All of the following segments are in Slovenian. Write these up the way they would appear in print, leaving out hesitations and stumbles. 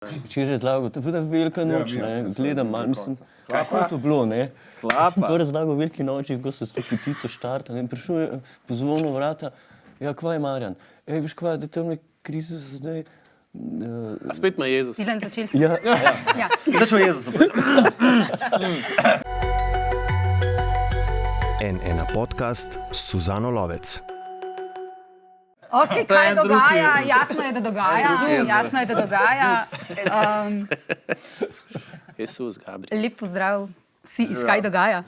Včeraj razlagal, to je bila velika noč, ne, gledam malo, mislim, kako je to bilo, ne. To je razlagal v veliki noči, ko se s to petico štarta, ne, prišel je po zvonu vrata, ja, kva je Marjan? Veš kva, da tam je kriza zdaj... A spet ima Jezus. Ilan začeli smo. Ja. Da čo Jezus. Ena podcast s Suzano Lovec. Ok, kaj dogaja? Jasno je, da dogaja. Jasno je, da dogaja. Jezus, Gabriel. Lep pozdrav vsi iz Kaj dogaja.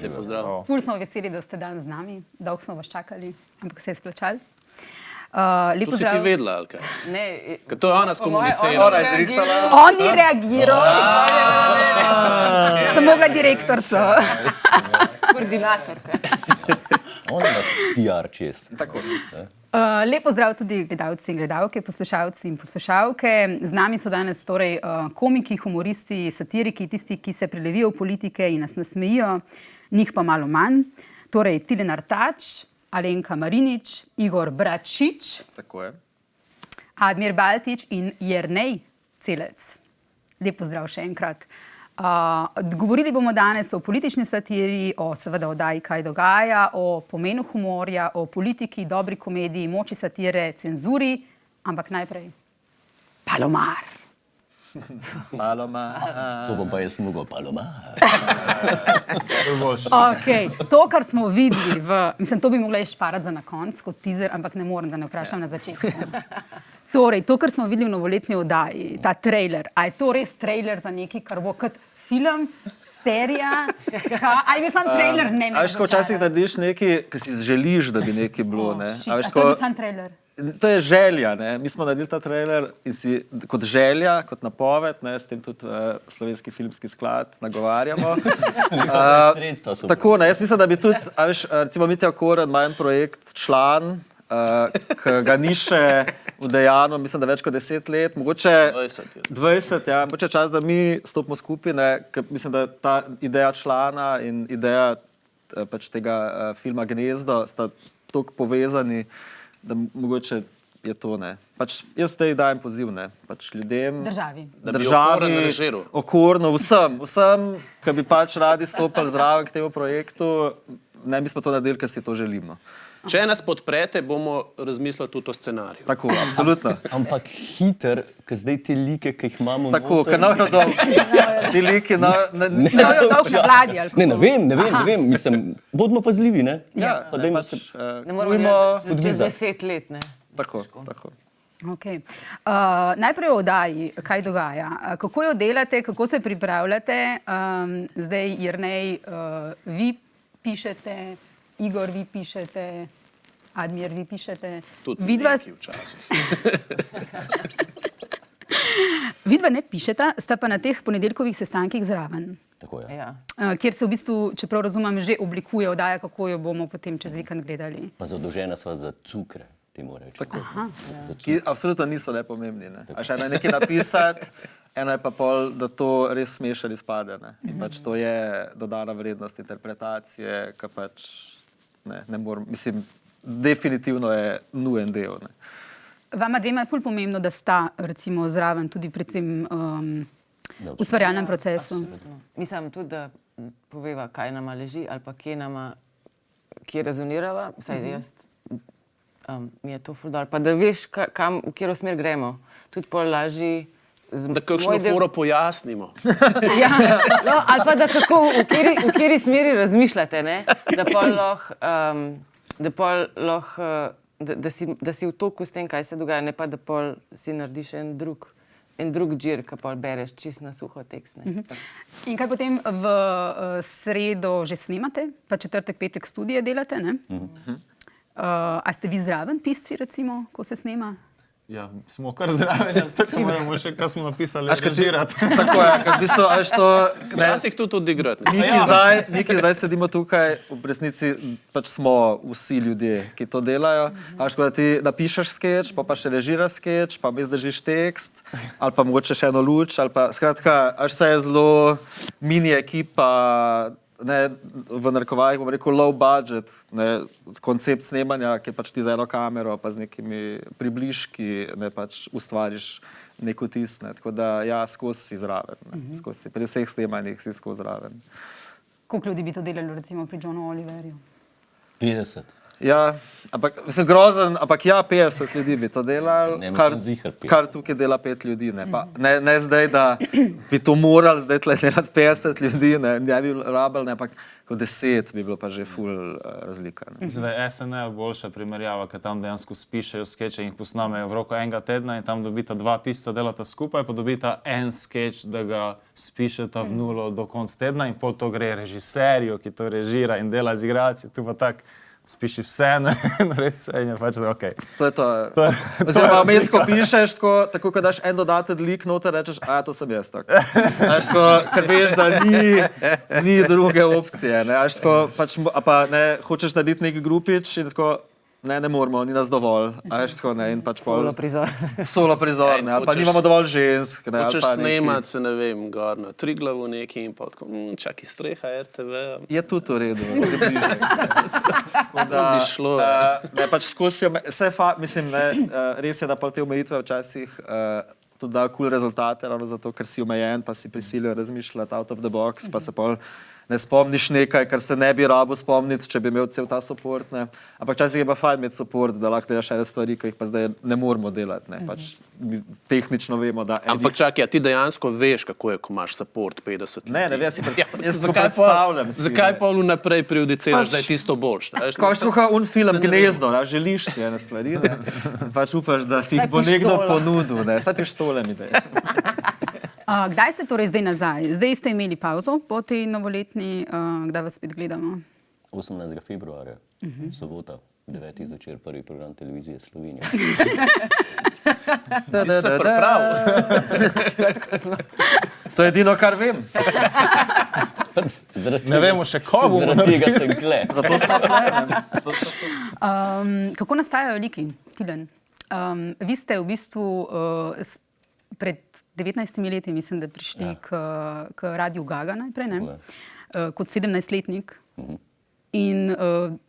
Lep pozdrav. Ful smo veseli, da ste danes z nami. Dolgo smo vas čakali, ampak se je splačali. Lep To si ti pozdrav. vedela, ali kaj? Ne, Ker to je ona skomunicirala. Ona je zrihtala. On ni reagiral. Sem mogla direktorco. koordinatorka. On ima PR čez. Tako. Lep pozdrav tudi gledalci in gledalke, poslušalci in poslušalke. Z nami so danes torej komiki, humoristi, satiriki, tisti, ki se prelevijo v politike in nas nasmejijo, njih pa malo manj. Torej Tilen Artač, Alenka Marinič, Igor Bračič, Tako je. Admir Baltič in Jernej Celec. Lep pozdrav še enkrat. Govorili bomo danes o politični satiri, o seveda oddaji Kaj dogaja, o pomenu humorja, o politiki, dobri komediji, moči satire, cenzuri, ampak najprej Palomar. To bom pa jaz mogel Palomar. Okay. To, kar smo videli mislim, to bi mogla jaz šparati za na konc kot teaser, ampak ne morem, da ne vprašam na začetku. Torej, to, kar smo videli v novoletni oddaji, ta trailer, a je to res trailer za nekaj, kar bo kot film, serija, a je bil sam trailer? Ne, A veš, ko včasih narediš nekaj, ki si želiš, da bi nekaj bilo, ne? A to je bil sam trailer? To je želja, ne? Mi smo naredili ta trailer in si kot želja, kot napoved, ne? S tem tudi Slovenski filmski sklad nagovarjamo. Sredstva so. Tako, ne? Jaz mislim, da bi tudi, a veš, recimo Mitja Koren ima en projekt Član, ki ga ni še udejano, mislim, da več kot 10 let, mogoče 20, ja, mogoče čas, da mi stopimo skupaj, ne, ker mislim, da ta ideja Člana in ideja pač tega filma Gnezdo sta toliko povezani, da mogoče je to, ne. Pač jaz zdaj dajem poziv, ne, pač ljudem, Državi. Da bi Okorn režiral. Okorno, vsem, ki bi pač radi stopili zraven k temu projektu, ne, mi smo to naredili, ker si to želimo. Če nas podprete, bomo razmislili tudi o scenariju. Tako, absolutno. Ampak hiter, ker zdaj te like, ki jih imamo Tako, noter... ker nojo dol, ti liki, No, jo dolg na vladi, ali kako? Ne vem, mislim, bodimo pazljivi, ne? Ja. Pa dajmo pač, se... Ne moramo delati čez 10 let, ne. Tako. Okay. Najprej o oddaji, Kaj dogaja. Kako jo delate, kako se pripravljate? Zdaj, Jernej, vi pišete, Igor, vi pišete, Admir, vi pišete. Tudi Vidva, neki včasih. vidva ne pišeta, sta pa na teh ponedeljkovih sestankih zraven, Tako je. Ja. kjer se v bistvu, čeprav razumem, že oblikuje oddaja, kako jo bomo potem čez vikend gledali. Pa zadolžena sva za cukre, temu rečem. Tako. Za Ki absolutno niso nepomembni, ne. A še eno je nekaj napisati, eno je pa pol, da to res smeš ali spade, ne. In pač to je dodana vrednost interpretacije, ki pač ne morem, mislim, definitivno je nujen del, ne. Vama dvema je ful pomembno, da sta recimo zraven tudi pri tem ustvarjalnem procesu. Mislim tudi, da poveva, kaj nama leži ali pa kje rezonirava, vsaj jaz, mi je to ful dol. Pa da veš, kam, v katero smer gremo. Tudi pol lažji. Da kakšno foro pojasnimo. Ja, no, ali pa da kako, v kateri smeri razmišljate, ne? Da si v toku s tem, kaj se dogaja, ne pa da pol si narediš en drug džir, ki pol bereš čist na suho tekst. In kaj potem v sredo že snemate, pa četrtek, petek studije delate, ne? A ste vi zraven pisci, recimo, ko se snema? Ja, smo kar zraven, tako moramo še, kaj smo napisali, režirati. Tako je, ker v bistvu, a veš to, Včasih tudi odigrati. Niki zdaj sedimo tukaj, v resnici pač smo vsi ljudje, ki to delajo. A veš, ko da ti napišeš skeč, pa še režiraš skeč, pa zdržiš tekst, ali pa mogoče še eno luč, ali pa skratka, a veš, vse je zelo mini ekipa, ne, v narekovajih bom rekel low budget, ne, koncept snemanja, ki pač ti za eno kamero pa z nekimi približki ne, pač ustvariš nek vtis. Ne. Tako da ja, skozi si zraven. Skozi, pri vseh snemanjih si skozi zraven. Koliko ljudi bi to delalo recimo pri Johnu Oliverju? 50. Ja, ampak mislim grozen, ampak ja, 50 ljudi bi to delali, Ne, kar, imam ziher 50. kar tukaj dela 5 ljudi. Ne, pa, ne zdaj, da bi to morali zdaj tle delati 50 ljudi, ne bi rabili, ne, ampak kot 10 bi bilo pa že ful razlika. Ne. Mislim, da je SNL boljša primerjava, ker tam dejansko spišejo skeče in jih posnamejo v roku enega tedna in tam dobita dva pisca, delata skupaj, pa dobita en skeč, da ga spišeta v nulo do konca tedna in pol to gre režiserju, ki to režira in dela z igralci, tu pa tak spiši vse, naredi vse in je pač da okej. To je to. Oziroma, vmes, ko pišeš, tako ko daš en dodaten lik noter, rečeš, to sem jaz tak. Ker veš, da ni druge opcije. Ne, pač, pa ne, hočeš narediti neki grupič in tako, ne moramo, ni nas dovolj. Tako, ne, in pač Solo prizor. Solo prizor, ne, ali pa nimamo dovolj žensk. Ne, Hočeš snemati, se ne vem, gor na Triglavu neki in pa tako, čaki streha RTV. Je tudi v redu. Da bi šlo. Ne, pač skozi, mislim, ne, res je, da pa te omejitve včasih tudi dajo cool rezultate, ravno zato, ker si omejen, pa si prisiljen razmišljati out of the box, pa se pol ne spomniš nekaj, kar se ne bi rabo spomniti, če bi imel cel ta support. Ne. Ampak včasih je pa fajn imeti support, da lahko delaš ene stvari, ki jih pa zdaj ne moramo delati. Ne. Pač tehnično vemo, da... Ampak čakaj, ti dejansko veš, kako je, ko imaš support 50 ljudi. Ne, jaz si predstavljam. Zakaj pa vnaprej prejudiciraš, da je tisto boljše? Ko je tako un film Gnezdo, želiš si ene stvari, ne. Pač upaš, da ti bo nekdo ponudil. Vsaj pištole mi da je. Kdaj ste torej zdaj nazaj? Zdaj ste imeli pauzo po tej novoletni, kdaj vas spet gledamo? 18. februarja, sobota, 9. zvečer, prvi program televizije Slovenije. Ti se pripravil. To je edino, kar vem. Ne vemo še ko bomo Zaradi tega sem gle. Zato smo tukaj. Kako nastajajo liki, Tilen? Vi ste v bistvu pred 19 leti, mislim, da prišli k Radiu Gaga najprej, ne? Kot 17-letnik. In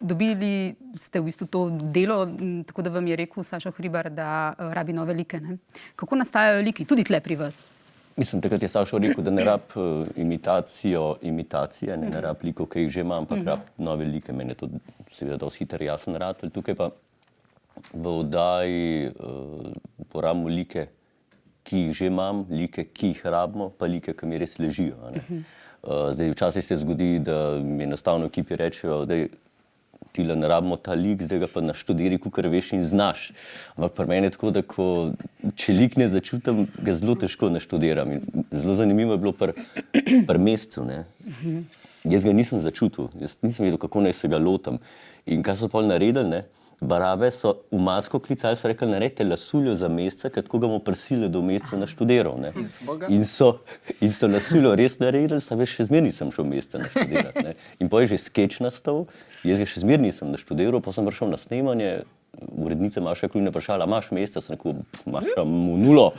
dobili ste v bistvu to delo, tako da vam je rekel Saša Hribar, da rabi nove like. Ne? Kako nastajajo liki, tudi tle pri vas? Mislim, takrat je Sašo rekel, da ne rab imitacije, ne rab likov, ki jih že imam, ampak rab nove like. Meni je to seveda dosti hiter jasen rad. Tukaj pa v oddaji uporabimo like, ki jih že imam, like, ki jih rabimo, pa like, ki mi res ležijo. Zdaj, včasih se zgodi, da mi enostavno v ekipi rečejo, da Tile ne rabimo ta lik, zdaj ga pa naštudiri, kakor veš in znaš. Ampak pri meni je tako, da če lik ne začutim, ga zelo težko naštudiram. Zelo zanimivo je bilo pri mesecu. Jaz ga nisem začutil, jaz nisem vedel, kako naj se ga lotam. In kaj so pol naredili, ne? Barabe so v masko klicali, so rekli, naredite lasuljo za meseca, ker tako ga bomo prisili do meseca naštudiral. In so lasuljo res naredili, sam veš, še zmer nisem šel meseca naštudirati. Ne. In potem je že skeč nastal, jaz ga še zmer nisem naštudiral, pa sem prišel na snemanje, urednica Maša Klujna vprašala, imaš meseca, sem rekel, Maša, v nulo,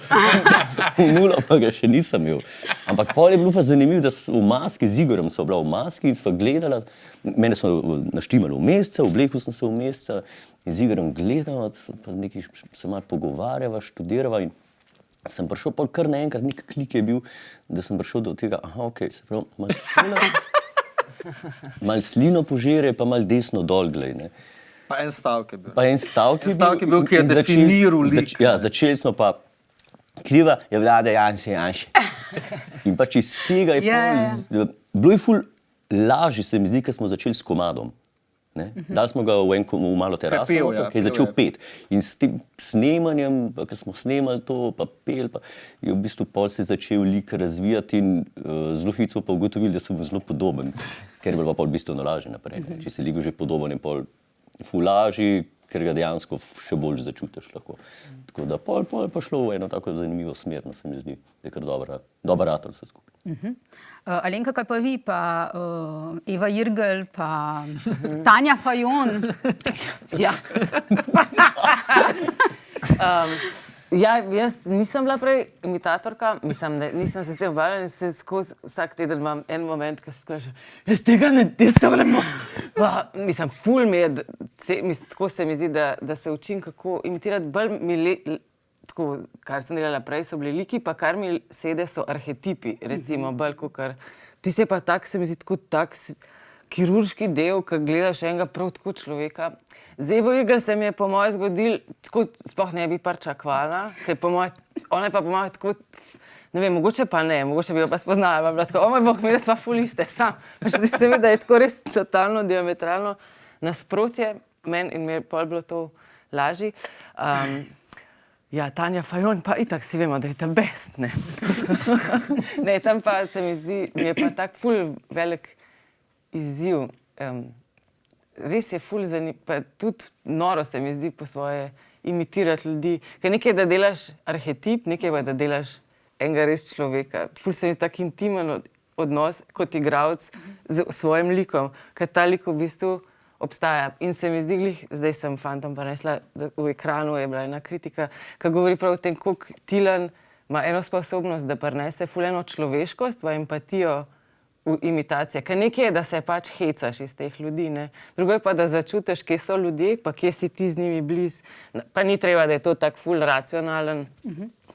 pa ga še nisem imel. Ampak potem je bilo pa zanimivo, da so v maski, z Igorjem so bila v maski in sva gledala, mene so naštimali v meseca, oblekl sem se v meseca in z Igorjem gledala, pa nekaj se malo pogovarjava, študirava in sem prišel pol kar naenkrat, nek klik je bil, da sem prišel do tega, se pravi, malo slino požere, pa malo desno dol, glej, ne. Pa en stavek je bil. En stavek je bil, ki je definiral lik. Začeli smo pa, kriva je vlada Janše. In pač iz tega je bilo je ful lažje, se mi zdi, ker smo začeli s komadom. Dali smo ga v malo teraso, ki je začel pet. In s tem snemanjem, ker smo snemali to, pa pel, pa je v bistvu pol se začel lik razvijati in zelo hitro pa ugotovili, da sem zelo podoben, ker je bilo pa pol bistveno lažje naprej. Če se lik že podoben je pol ful lažji, ker ga dejansko še bolj začutiš lahko. Tako da pol je pa šlo v eno tako zanimivo smer, se mi zdi, da je kar dober ratel vse skupaj. Alenka, kaj pa vi, pa Eva Irgl, pa Tanja Fajon? Ja. Jaz nisem bila prej imitatorka, mislim, da nisem se s tem bavila in se skozi vsak teden imam en moment, ko se skozi, jaz tega ne morem. Mislim, ful mi je, tako se mi zdi, da se učim, kako imitirati bolj tako, kar sem delala prej, so bili liki, pa kar mi sede, so arhetipi, recimo, bolj kakor. Ti se pa tak, se mi zdi tako kirurški del, ko gledaš enega prav tako človeka. Zdaj v igri se mi je po moje zgodil, tako sploh ne bi pričakovala, ker ona je pa po moje tako, ne vem, mogoče pa ne, mogoče bi jo pa spoznala, pa bila tako, o moj bog, mi sva fuliste, sam. Se mi, da je tako res totalno, diametralno nasprotje meni in mi je pol bilo to lažje. Ja, Tanja Fajon, pa itak si vemo, da je ta best, ne. Ne, tam pa se mi zdi, mi je pa tak ful velik izziv. Res je ful zanimivo, pa tudi noro se mi zdi po svoje imitirati ljudi. Ker nekaj, da delaš arhetip, nekaj pa, da delaš enega res človeka. Ful se mi zdi tak intimen odnos kot igralec z svojim likom, ker ta lik v bistvu obstaja. In se mi zdi glih, zdaj sem fantom prinesla, da v ekranu je bila ena kritika, ki govori prav o tem, koliko Tilen ima eno sposobnost, da prinese ful eno človeškost, pa empatijo v imitacije. Ker nekaj je, da se pač hecaš iz teh ljudi, ne. Drugo je pa, da začutiš, kje so ljudje, pa kje si ti z njimi bliz. Pa ni treba, da je to tak ful racionalen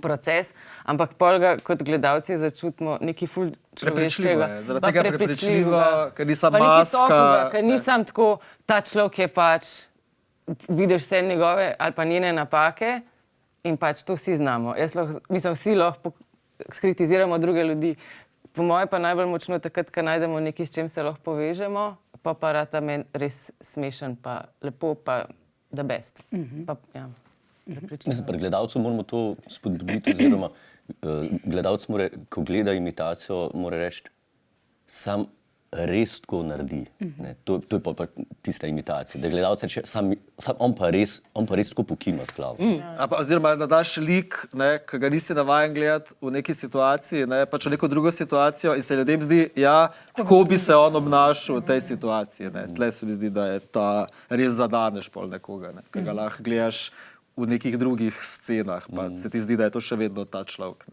proces, ampak pol ga kot gledalci začutimo nekaj ful človeškega. Zaradi tega prepričljivo, ker ni sam maska. Ker ni sam tako, ta človek je pač, vidiš vse njegove ali pa njene napake in pač to vsi znamo. Mislim, vsi lahko skritiziramo druge ljudi. Po moje pa najbolj močno takrat, ko najdemo nekaj, s čem se lahko povežemo, pa rata meni res smešen, pa lepo, pa the best. Pa, ja, Pri gledalcu moramo to spodbuditi, oziroma gledalec mora, ko gleda imitacijo, mora reči, sam res tako naredi. To je pa tista imitacija, da gledalec reče, on pa res tako pokima s glavo. Oziroma, da daš lik, ki ga nisi navajen gledati v neki situaciji, pač v neko drugo situacijo in se ljudem zdi, ja, kako bi se on obnašal v tej situaciji. Tle se mi zdi, da je ta res zadaneš pol nekoga, ki ga lahko gledaš v nekih drugih scenah, pa se ti zdi, da je to še vedno ta človek.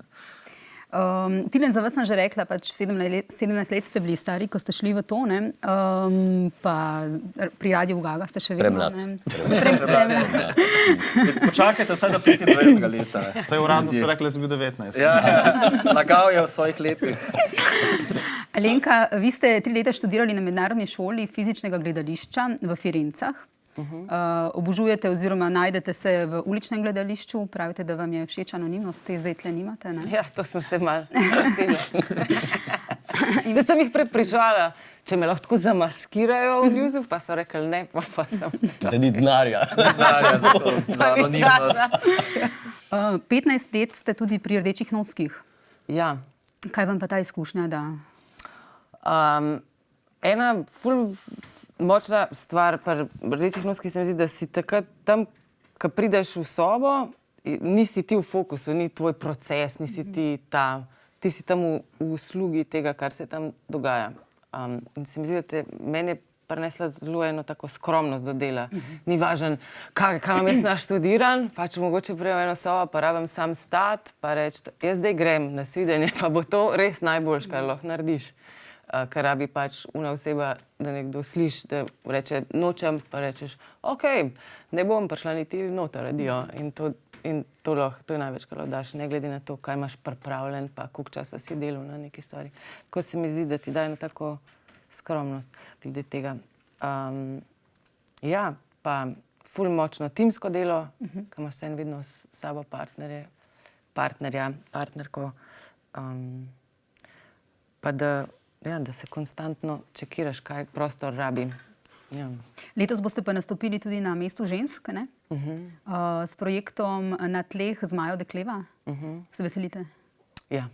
Tilen, za vas sem že rekla, pač 17 let ste bili stari, ko ste šli v to, ne? Pa pri Radiu Gaga ste še vedno, ne? Premlad. Počakajte vsaj do 25. leta. Vse uradno so rekli, da sem bil 19. Ja, lagal je v svojih letih. Alenka, vi ste 3 leta študirali na mednarodni šoli fizičnega gledališča v Firencah. Obožujete oziroma najdete se v uličnem gledališču, pravite, da vam je všeč anonimnost, te zdaj tle nimate, ne? Ja, to sem se malo razpela. Zdaj sem jih prepričala, če me lahko tako zamaskirajo v newsu, pa so rekli ne, pa sem. Da ni denarja. Denarja za anonimnost. 15 let ste tudi pri Rdečih noskih. Ja. Kaj vam pa ta izkušnja da? Ena ful močna stvar pri Rdečih noskih se mi zdi, da si takrat tam, ko prideš v sobo, nisi ti v fokusu, ni tvoj proces, nisi ti ti si tam v uslugi tega, kar se tam dogaja. In se mi zdi, da meni je prinesla zelo eno tako skromnost do dela. Ni važen, kaj imam jaz naštudiran, pač mogoče prejem eno sobo, pa rabim sam stati, pa reči, jaz zdaj grem na svidenje, pa bo to res najboljš, kar lahko narediš. Ker rabi pač una oseba, da nekdo sliši, da reče nočem, pa rečeš, ok, ne bom prišla niti noter radijo. In to je največ, kar lahko daš, ne glede na to, kaj imaš pripravljen, pa koliko časa si delal na neki stvari. Tako se mi zdi, da ti daje na tako skromnost glede tega. Ja, pa ful močno timsko delo, ko imaš vse vedno s sabo partnerja, partnerko, pa da se konstantno čekiraš, kaj prostor rabi. Ja. Letos boste pa nastopili tudi na Mestu žensk, ne? S projektom Na tleh Zmajev Dekleva. Se veselite? Ja.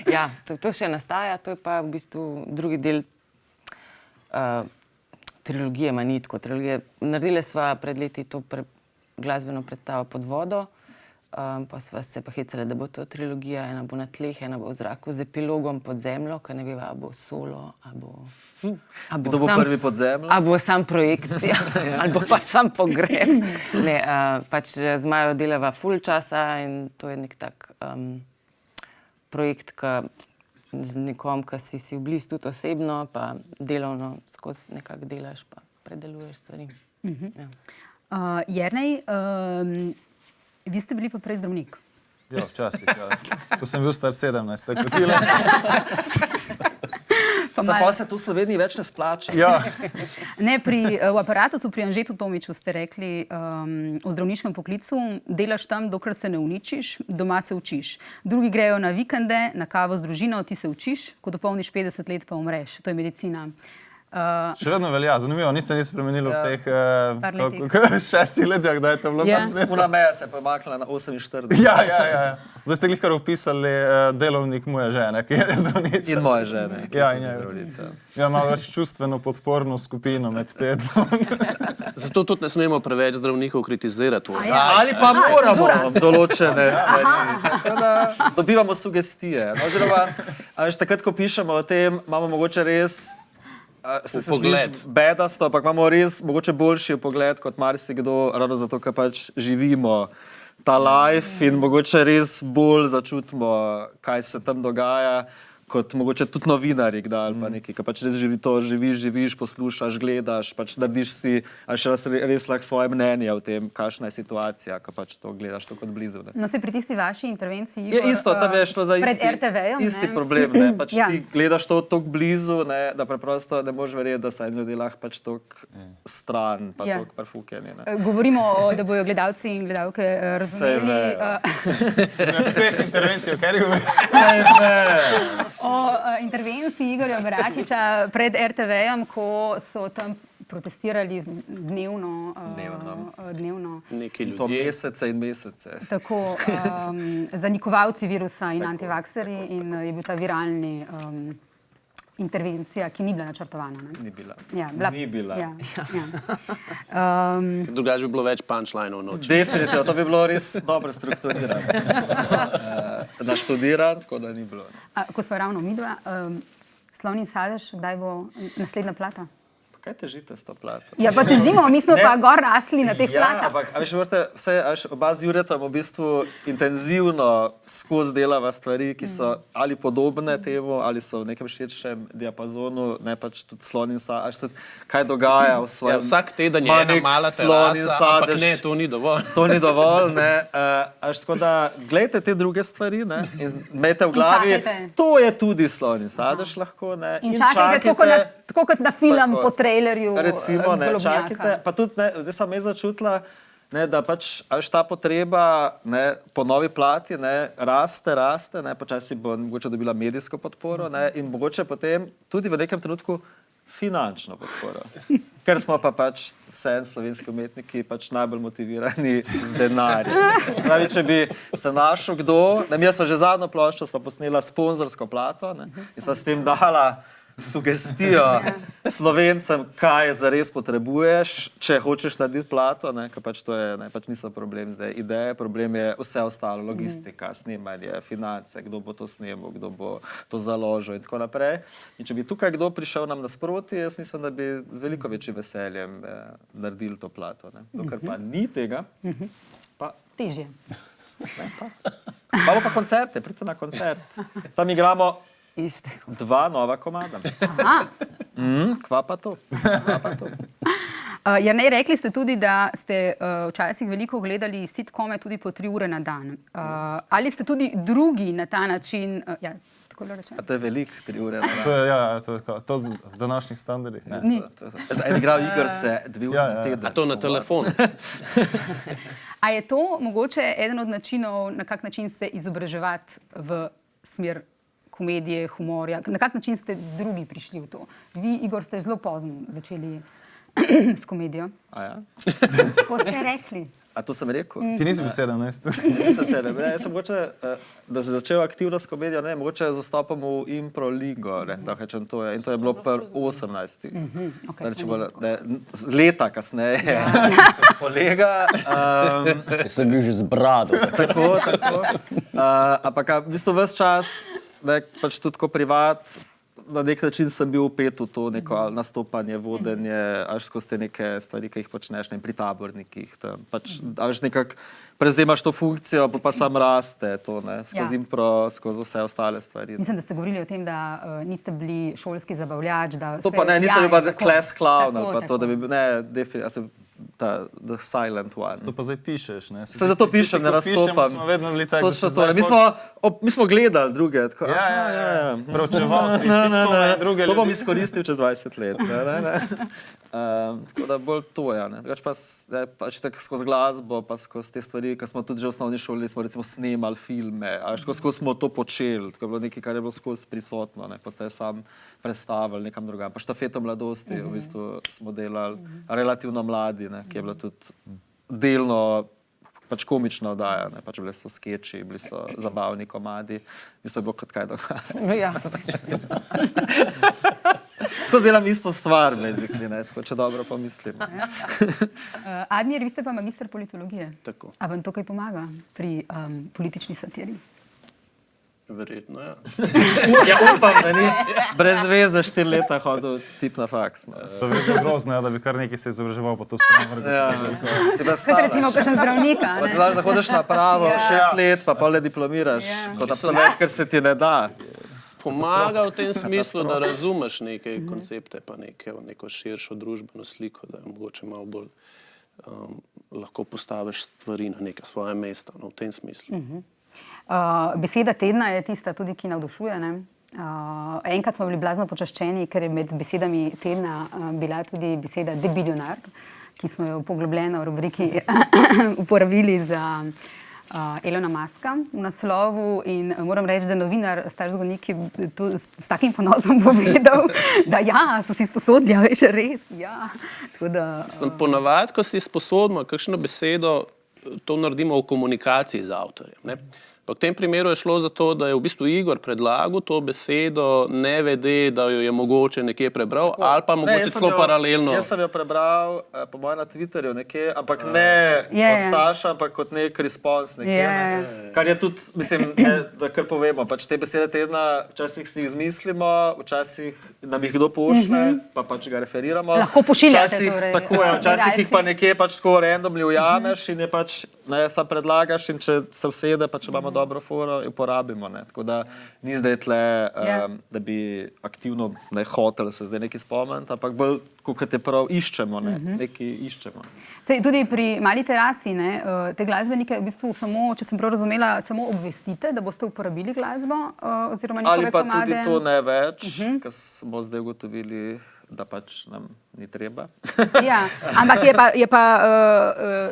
Ja, to še nastaja, to je pa v bistvu drugi del trilogije Manitko. Naredili sva pred leti to glasbeno predstavo Pod vodo, pa sva se pa hecali, da bo to trilogija, ena bo na tleh, ena bo v zraku z epilogom Pod zemljo, ker ne veva, a bo solo, a bo Kdo bo prvi Pod zemljo? A bo sam projekcija, ali bo pač sam pogreb. Ne, pač z Majo delava ful časa in to je nek tak projekt, z nekom, ki si v blizu tudi osebno, pa delovno skozi nekako delaš, pa predeluješ stvari. Ja. Jernej, Vi ste bili pa prej zdravnik. Ja, včasih. Ja. Ko sem bil star 17, tako tile. Pa se tu v Sloveniji več ne splača. Ja. Ne, v aparatu, pri Anžetu Tomiču ste rekli, v zdravniškem poklicu delaš tam, dokler se ne uničiš, doma se učiš. Drugi grejo na vikende, na kavo z družino, ti se učiš, ko dopolniš 50 let, pa umreš. To je medicina. Še vedno velja, zanimivo, nič se ni spremenilo v teh Par letih. 6 letih, da je to bilo Ja. za svet. Una meja se je pomaknila na 48. Ja. Zdaj ste glih kar opisali delovnik moje žene, ki je zdravnica. In moje žene, ki Ja, je in tudi je. zdravnica. Ja, malo več čustveno podporno skupino med tednom. Zato tudi ne smemo preveč zdravnikov kritizirati. Ali pa moramo cenzura. določene stvari. Tako da dobivamo sugestije. No, oziroma, a veš, takrat, ko pišemo o tem, imamo mogoče res se Vpogled. sliši bedasto, ampak imamo res mogoče boljši pogled kot marsikdo, ravno zato, ker pač živimo ta life in mogoče res bolj začutimo, kaj se tam dogaja, kot mogoče tudi novinarji kdaj ali pa nekaj, ki pač res živiš, poslušaš, gledaš, pač narediš si, a še res lahko svoje mnenje o tem, kakšna je situacija, ko pač to gledaš to kot blizu. Ne. No, se pri tisti vaši intervenciji... Je isto, tam je šlo za pred RTV-jem, isti ne? problem. Ne? Pač Ja. ti gledaš to tako blizu, ne? Da preprosto ne moreš verjeti, da se ljudje lahko pač tako stran, pa Ja. tako prfukeni. Govorimo, da bojo gledalci in gledalke razumeli Na vseh intervencijah, kar je o intervenciji Igorja Beračiča pred RTV-jem, ko so tam protestirali dnevno. Neki To ljudje. mesece in mesece. Tako zanikovalci virusa in antivakseri in je bil ta viralni intervencija, ki ni bila načrtovana. Ne? Ni bila. Ja, Ni bila. Ja. Drugače bi bilo več punchlineov noč. Definitivno, to bi bilo res dobro strukturirano. Naštudirano, tako da ni bilo. Ne. Ko smo ravno midva, Slovni sadež, kdaj bo naslednja plata? Kaj težite s to plato? Ja, pa težimo, mi smo pa gor rasli na teh Ja, platah. ampak a veš, morate vse, a veš, oba z Juretom v bistvu intenzivno skozi delava stvari, ki so ali podobne temu, ali so v nekem širšem diapazonu, ne pač tudi Slon in sadež, kaj dogaja v Ja, svojem... vsak teden je ima ena nek mala slon in terasa, ampak sadež. ne, to ni dovolj. To ni dovolj, ne. Tako da, gledajte te druge stvari, ne, in imejte v glavi, čakajte. to je tudi slon in sadež lahko, ne. In čakajte, tako kot na film Tako. po trailerju. Recimo, ne, Golobnjaka. čakajte, pa tudi, ne, zdaj sem jaz začutila, ne, da pač a veš, ta potreba, ne, po novi plati, ne, raste, ne, počasi bo mogoče dobila medijsko podporo, ne, in mogoče potem tudi v nekem trenutku finančno podporo. Ker smo pa pač slovenski umetniki pač najbolj motivirani z denarjem. Pravi, če bi se našel kdo, ne, mi smo že zadnjo ploščo sva posnela sponzorsko plato, ne, in sva s tem dala sugestijo Slovencem, kaj zares potrebuješ, če hočeš narediti plato, ne, ker pač to je, ne, pač niso problem zdaj ideje, problem je vse ostalo, logistika, snemanje, finance, kdo bo to snemal, kdo bo to založil in tako naprej. In če bi tukaj kdo prišel nam nasproti, jaz mislim, da bi z veliko večjim veseljem naredili to plato. Ne. Dokler pa ni tega, pa Težje. imamo pa koncerte, pridite na koncert. Tam igramo Iste. 2 nova komada. Kva pa to? Jernej, rekli ste tudi, da ste včasih veliko gledali sitkome tudi po 3 ure na dan. Ali ste tudi drugi na ta način... Ja, tako le rečem. A to je veliko 3 ure. Ne? To je, ja, to v današnjih standardih. Ne. Ni. En igral igrice 2 ure na teden. A to na telefonu. A je to mogoče eden od načinov, na kak način se izobraževati v smer komedije, humorja? Na kak način ste drugi prišli v to? Vi, Igor, ste zelo pozno začeli s komedijo. A ja? Ko ste rekli? A to sem rekel? Ti nisi bil 17. Nisem se ne. Jaz sem mogoče, da se začel aktivno s komedijo, ne, mogoče z vstopom v Impro ligo, ne, da rečem to je. In to je bilo pri 18. Okay, Da rečemo, ne, leta kasneje. Kolega. Sem bil že z brado. Tako. Ampak v bistvu ves čas, ne, pač tudi kot privat, na nek način sem bil vpet v to neko nastopanje, vodenje, až skozi te neke stvari, ki jih počneš, ne, pri tabornikih. Tam, pač, až nekako prevzemaš to funkcijo, pa sam raste to, ne, skozi impro, skozi vse ostale stvari. Mislim, da ste govorili o tem, da niste bili šolski zabavljač. Da To pa ne, nisem bil pa kles clown ali pa to, da bi bil, ne, the silent one. To pa zdaj pišeš, ne? Se zato pišem, ne nastopam. Smo vedno bili tako, Točno to. Mi smo gledali druge. Tako, Ja. Pravčeval si sitcome, druge to bom ljudi. izkoristil čez 20 let. Ne. Tako da bolj to, ja. Ne. Drugače pač tako skozi glasbo, pa skozi te stvari, ki smo tudi že v osnovni šoli, smo recimo snemali filme, a skozi smo to počeli, tako je bilo nekaj, kar je bilo skozi prisotno, ne. Pa se je sam predstavil nekam drugam. Pa Štafeto mladosti v bistvu smo delali relativno mladi, ne, ki je bila tudi delno pač komična oddaja, ne, pač bili so skeči, bili so zabavni komadi. Mislim, da je bilo kot kaj dogaja. Ja. Skozi delam isto stvar, basically, ne, tako če dobro pomislim. Admir, vi ste pa magister politologije. Tako. A vam to kaj pomaga pri politični satiri? Verjetno, ja. Ja, upam, da ni brez veze 4 leta hodil tip na faks. No. To je vedno grozno, ja, da bi kar nekaj se izobraževal, pa to spremljal. Ja. Kot recimo kakšen zdravnika. Pa se daš, da hodiš na pravo 6 let, pa pol diplomiraš, kot absolvent, ker se ti ne da. Pomaga v tem smislu, da razumeš neke koncepte, pa neko širšo družbeno sliko, da mogoče malo bolj lahko postaviš stvari na neka svoja mesta, no, v tem smislu. Beseda tedna je tista tudi, ki navdušuje. Enkrat smo bili blazno počaščeni, ker je med besedami tedna bila tudi beseda debilionar, ki smo jo poglobljeno v rubriki uporabili za Elona Muska v naslovu in moram reči, da novinar Star Zgodnik je to s takim ponosom povedal, da ja, so si sposodili, a veš, res, ja. Ponavadi, ko si sposodimo kakšno besedo, to naredimo v komunikaciji z avtorjem, ne? Pa v tem primeru je šlo za to, da je v bistvu Igor predlagal to besedo, ne vede, da jo je mogoče nekje prebral, ali pa mogoče celo paralelno. Jaz sem jo prebral, po mojem na Twitterju nekje, ampak ne od Staša, ampak kot nek respons nekje. Ne. Kar je tudi, mislim, da kar povemo, pač te besede tedna, včasih si jih izmislimo, včasih nam jih kdo pošle, pa pač ga referiramo. Lahko pošiljate torej. Tako je, včasih jih pa nekje pač tako randomly ujameš in je pač, ne, sam predlagaš in če se usede, pa če imamo dobro foro, jo porabimo. Ne. Tako da ni zdaj tle, da bi aktivno ne hoteli se zdaj nekaj spomniti, ampak bolj, kot je prav, iščemo, ne. Nekaj iščemo. Sej, tudi pri Mali terasi, ne, te glasbenike v bistvu samo, če sem prav razumela, samo obvestite, da boste uporabili glasbo oziroma njihove komade. Ali pa tudi to ne več, ker smo zdaj ugotovili, da pač nam ni treba. Ja, ampak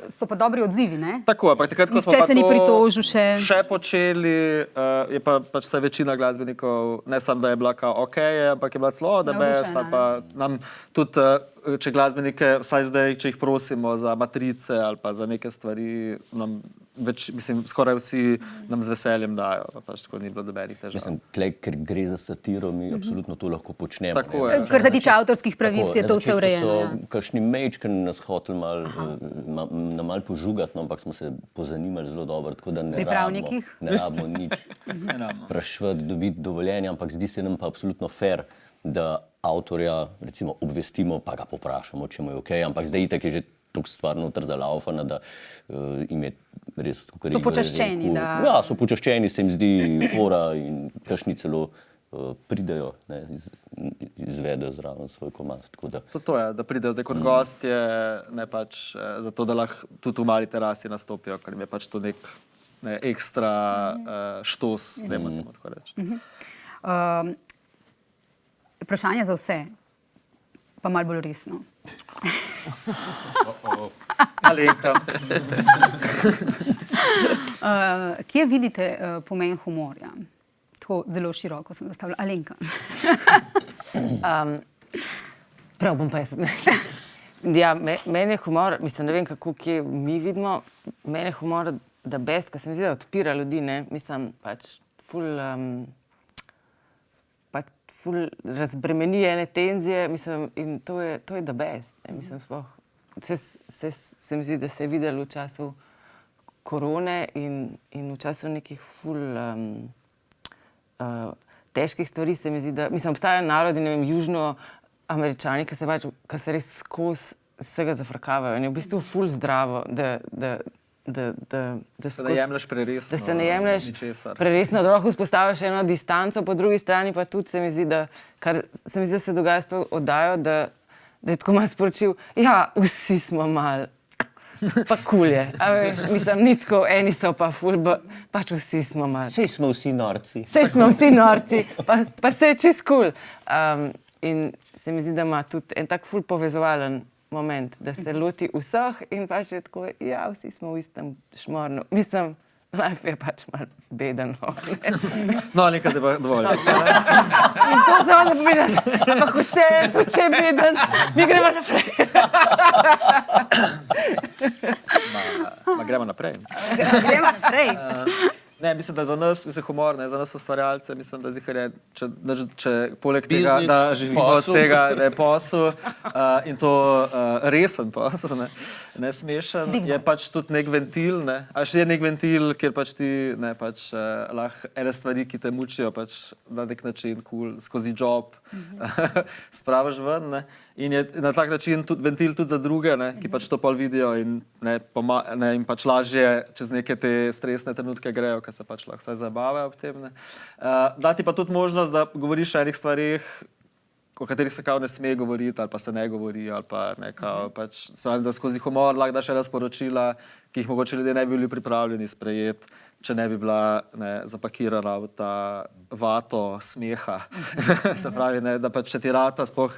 so pa dobri odzivi, ne? Tako, ampak takrat, ko smo pa se ni pritožil še počeli, je pa pač se večina glasbenikov, ne samo, da je bila kao okej, ampak je bila celo the best, ali pa nam tudi, če glasbenike, vsaj zdaj, če jih prosimo za matrice ali pa za neke stvari, nam več, mislim, skoraj vsi nam z veseljem dajo, pač tako ni bilo nobenih težav. Mislim, tle, ker gre za satiro, mi absolutno to lahko počnemo. Tako je. Kar se tiče avtorskih pravic, je to vse urejeno. So kakšni mečkani nas hoteli malo požugati, no, ampak smo se pozanimali zelo dobro, tako da ne rabimo nič spraševati, dobiti dovoljenja, ampak zdi se nam pa absolutno fair, da avtorja recimo obvestimo, pa ga poprašamo, če mu je okej, ampak zdaj itak je že toliko stvar noter zalaufana, da jim je res... So počaščeni, da... Ja, so počaščeni, se jim zdi fora in kakšni celo pridejo, ne, izvedejo zraven svoj komad. To je, da pridejo zdaj kot gostje, ne pač zato, da lahko tudi v Mali terasi nastopijo, ker jim je pač to nek ekstra štos, ne moramo tako reči. Vprašanje za vse, pa malo bolj resno. Alenka. Kje vidite pomen humorja? Tako zelo široko sem zastavila. Alenka. Prav bom pa jaz. Ja, meni je humor, mislim, ne vem, kako kje mi vidimo, meni je humor the best, ker se mi zdi, da odpira ljudi, ne, mislim, pač ful razbremeni ene tenzije, mislim, in to je the best, ne, mislim, sploh. Se mi zdi, da se je videlo v času korone in v času nekih ful težkih stvari, se mi zdi, da, mislim, obstajajo narodi, ne vem, južnoameričani, ki se res skozi vsega zafrkavajo in je v bistvu ful zdravo, da se ne jemlješ preresno. Da se ne jemlješ preresno, da lahko vzpostaviš eno distanco, po drugi strani pa tudi se mi zdi, da se dogaja s to oddajo, da je tako malo sporočil, ja, vsi smo malo pa kulje. Mislim, ni tako, eni so pa ful, pač vsi smo malo. Sej smo vsi norci. Sej smo vsi norci, pa se je čist kul. In se mi zdi, da ima tudi en tak ful povezovalen moment, da se loti vseh in pač je tako, ja, vsi smo v istem šmornu. Mislim, life je pač malo beden. No, nekaj je pa dovolj. In to se vam povedati, ampak vse je to, če je beden, mi gremo naprej. Gremo naprej. Gremo naprej. Ne, mislim, da za nas, humor, ne, za nas ustvarjalce, mislim, da zihar je, če poleg tega, da živimo od tega, da je posel in to resen posel, ne smešen, je pač tudi nek ventil, ne, až je nek ventil, kjer pač ti, ne, pač lahko ene stvari, ki te mučijo, pač na nek način skozi job spravaš ven, ne. In je na tak način tudi ventil tudi za druge, ne, ki pač to pol vidijo in, in pač lažje čez neke te stresne trenutke grejo, ker se pač lahko vsaj zabavajo ob tem. Ne. Dati pa tudi možnost, da govoriš o enih stvarih, o katerih se kao ne sme govoriti ali pa se ne govori ali pa ne kao pač, da skozi humor lahko daš ena sporočila, ki jih mogoče ljudje ne bi bili pripravljeni sprejeti, če ne bi bila zapakirana v ta vato smeha. Se pravi, ne, da pač če ti rata sploh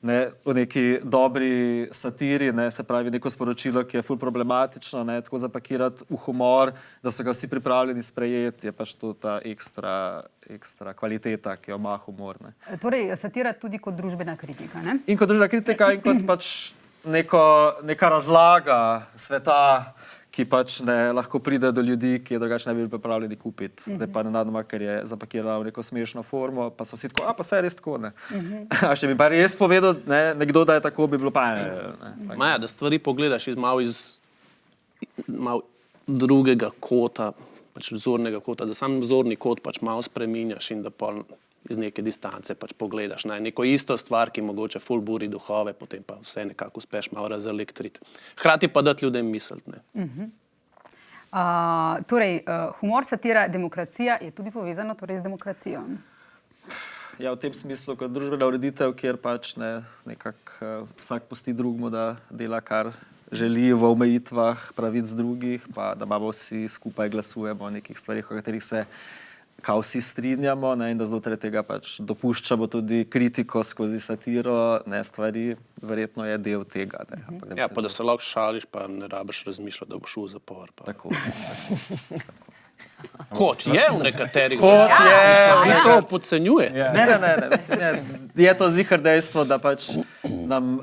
v neki dobri satiri, se pravi neko sporočilo, ki je ful problematično, tako zapakirati v humor, da so ga vsi pripravljeni sprejeti, je pač to ta ekstra kvaliteta, ki jo ima humor. Torej, satira tudi kot družbena kritika, ne? In kot družbena kritika in kot pač neka razlaga sveta, ki pač lahko pride do ljudi, ki je drugače ne bi bili pripravljeni kupiti. Zdaj pa nenadoma, ker je zapakirala v neko smešno formo, pa so vsi tako, pa se je res tako, ne. A še bi pa res povedal, nekdo, da je tako, bi bilo pa Maja, da stvari pogledaš iz malo drugega kota, pač vzornega kota, da sam vzorni kot pač malo spreminjaš in da pol iz neke distance pač pogledaš na neko isto stvar, ki mogoče ful buri duhove, potem pa vse nekako uspeš malo razelektriti. Hkrati pa dati ljudem misliti, ne. Torej, humor, satira, demokracija je tudi povezano torej z demokracijo. Ja, v tem smislu kot družbena ureditev, kjer pač nekako vsak pusti drugmu, da dela, kar želi v omejitvah pravic drugih, pa da imamo vsi skupaj glasujemo o nekih stvarih, o katerih se kao vsi strinjamo, in da znotraj tega pač dopuščamo tudi kritiko skozi satiro, stvari, verjetno je del tega. Ja, pa da se lahko šališ, pa ne rabiš razmišljati, da boš v zapor. Tako. Kot je v nekaterih. Kot je. Vi to podcenjuje. Ne. Je to zihar dejstvo, da pač nam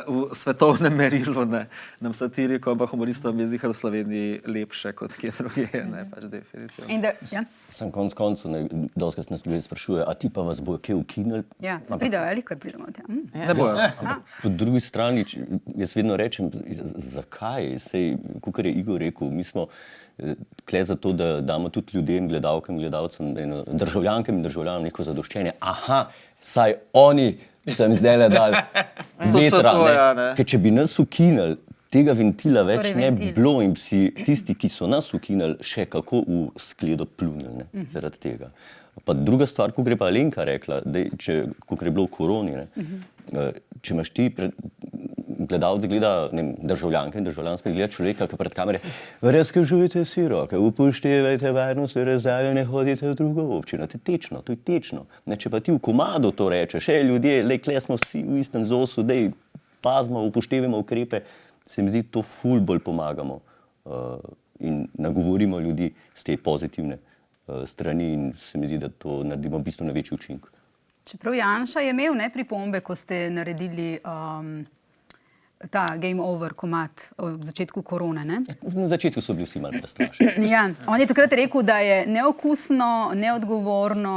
v svetovnem merilu, nam satirikom, pa humoristom je zihar v Sloveniji lepše kot kje druge, pač definitivno. Sem konc koncu, dostakrat nas ljudje sprašuje, a ti pa vas bojo kje ukinili? Ja, se pridejo, ali kar pridemo tja. Ne bojo. Po drugi strani, jaz vedno rečem, zakaj? Sej, kakor je Igor rekel, mi smo kle za to, da damo tudi ljudem, gledalkam, gledalcem, državljankam in državljanom neko zadoščenje. Aha, saj oni so jim zdaj dali vetra. Ker če bi nas ukinili, tega ventila več ne bi bilo in si tisti, ki so nas ukinili, še kako v skledo pljunili zaradi tega. Pa druga stvar, ko gre pa Alenka rekla, ko gre bilo v koroni, če imaš ti gledalci gleda, državljanke in državljan spet gleda človeka, ki pred kamere, razkažujte si roke, upoštevajte varnost, razdalje, ne hodite v drugo občino. To je tečno. Če pa ti v komadu to rečeš, ljudje, kle smo vsi v istem zosu, dej, pazimo, upoštevamo ukrepe, se mi zdi, to ful bolj pomagamo in nagovorimo ljudi z te pozitivne strani in se mi zdi, da to naredimo bistveno večji učinek. Čeprav Janša je imel pripombe, ko ste naredili ta Game Over komad v začetku korone, ne? Na začetku so bili vsi malo prestrašeni. Ja, on je takrat rekel, da je neokusno, neodgovorno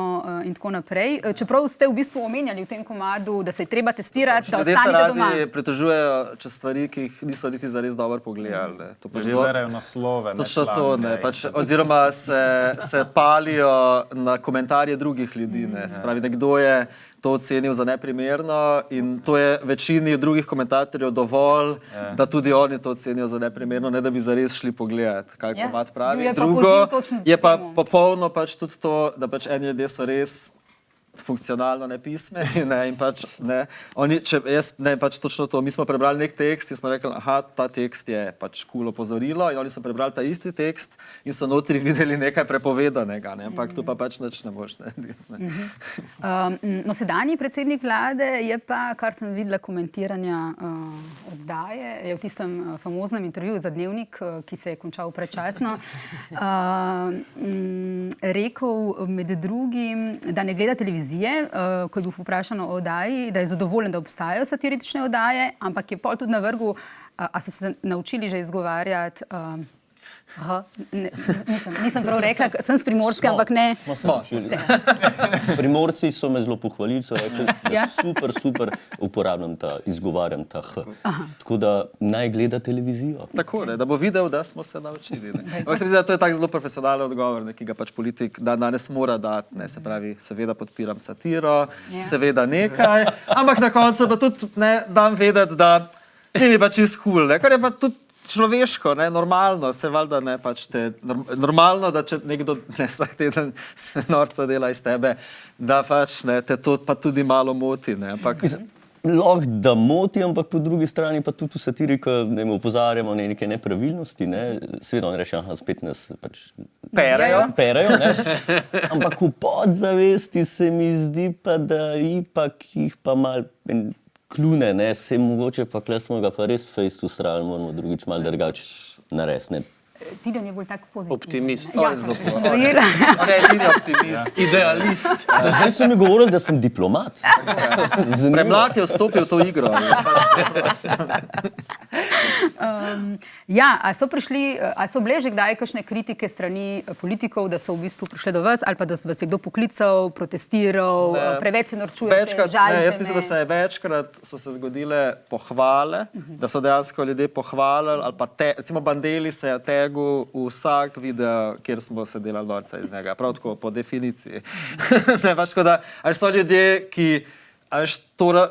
in tako naprej. Čeprav ste v bistvu omenjali v tem komadu, da se je treba testirati, da ostanete doma. Ljudje se radi pritožujejo čez stvari, ki jih niso niti zares dobro pogledali. Že berejo naslove, ne članke. Oziroma se palijo na komentarje drugih ljudi. Spravi, nekdo je to ocenil za neprimerno in to je večini drugih komentatorjev dovolj, da tudi oni to ocenijo za neprimerno, ne da bi zares šli pogledati, kaj komad pravi. Drugo je pa popolno pač tudi to, da pač eni ljudje so res funkcionalno nepismeni, ne, in pač, ne, oni, pač točno to, mi smo prebrali nek tekst in smo rekli, aha, ta tekst je pač cool opozorilo in oni so prebrali ta isti tekst in so notri videli nekaj prepovedanega, ne, ampak tu pa pač nič ne boš narediti. No, sedanji predsednik vlade je pa, kar sem videla komentiranja oddaje, je v tistem famoznem intervjuju za Dnevnik, ki se je končal predčasno, rekel med drugim, da ne gleda televizije, ko je bil vprašan o oddaji, da je zadovoljen, da obstajajo satirične oddaje, ampak je pol tudi navrgel, a so se naučili že izgovarjati. Nisem prav rekla, sem s Primorske, ampak ne. Smo. Primorci so me zelo pohvalili, so rekli, da super izgovarjam ta H. Tako da naj gleda televizijo. Tako, da bo videl, da smo se naučili. Ampak se mi zdi, da to je tak zelo profesionalen odgovor, ki ga pač politik danes mora dati. Se pravi, seveda podpiram satiro, seveda nekaj, ampak na koncu pa tudi dam vedeti, da ni pa čist cool, kar je pa tudi človeško, normalno, se valjda ne pač normalno, da če nekdo vsak teden se norca dela iz tebe, da pač te to pa tudi malo moti, ampak... Lahko da moti, ampak po drugi strani pa tudi v satiri, ko opozarjamo na neke nepravilnosti, seveda on reče, aha, spet nas pač perejo, ampak v podzavesti se mi zdi pa, da ipak jih pa malo klune, se mogoče pa kle smo ga pa res fejst ustrali, moramo drugič malo drugače narediti. Tiljon je bolj tak pozitiven. Optimist. Ja, On je edini optimist. Idealist. Zdaj so mi govorili, da sem diplomat. Premlad je vstopil v to igro. A so bile že kdaj kakšne kritike strani politikov, da so v bistvu prišle do vas, ali pa da vas je kdo poklical, protestiral, preveč se norčujete, žalite? Jaz mislim, da se je večkrat so se zgodile pohvale, da so dejansko ljudje pohvalili, ali pa recimo Bandeli se je tegel vsak video, kjer smo se delali norca iz njega, prav tako po definiciji. Ali so ljudje, ki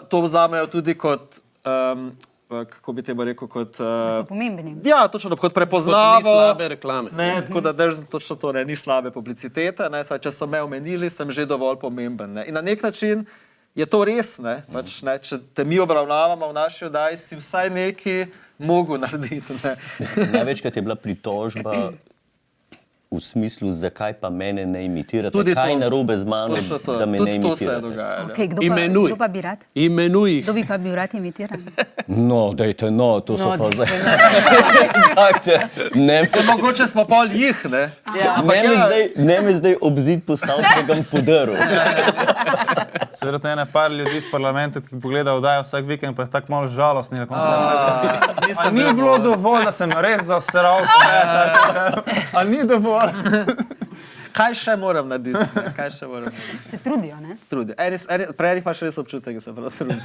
to vzamejo tudi kot, kako bi tebe rekel, kot... So pomembni. Ja, točno, kot prepoznavo. Kot ni slabe reklame. Tako da držim točno to, ni slabe publicitete. Če so me omenili, sem že dovolj pomemben. In na nek način je to res, če te mi obravnavamo v naši oddaji, si vsaj neki mogu narediti. Največkrat je bila pritožba v smislu, zakaj pa mene ne imitirate, tudi kaj to, narobe z mano, da me ne imitirate. Tudi to se je dogajalo. Okay, kdo pa bi rad? Imenuj. Kdo bi pa bil rad imitiran? No, dajte, to so pa zdaj. Mogoče smo pol jih, ne? Ne me zdaj obzid postaviti, da ga podaril. Seveda je par ljudi v parlamentu, ki pogleda oddajo vsak vikend, pa je tako malo žalostni. Ni bilo dovolj, da sem res zasral vse. A ni dovolj. Kaj še moram narediti? Se trudijo, ne? Trudijo. Prej pa še res občutek, da se prav trudijo.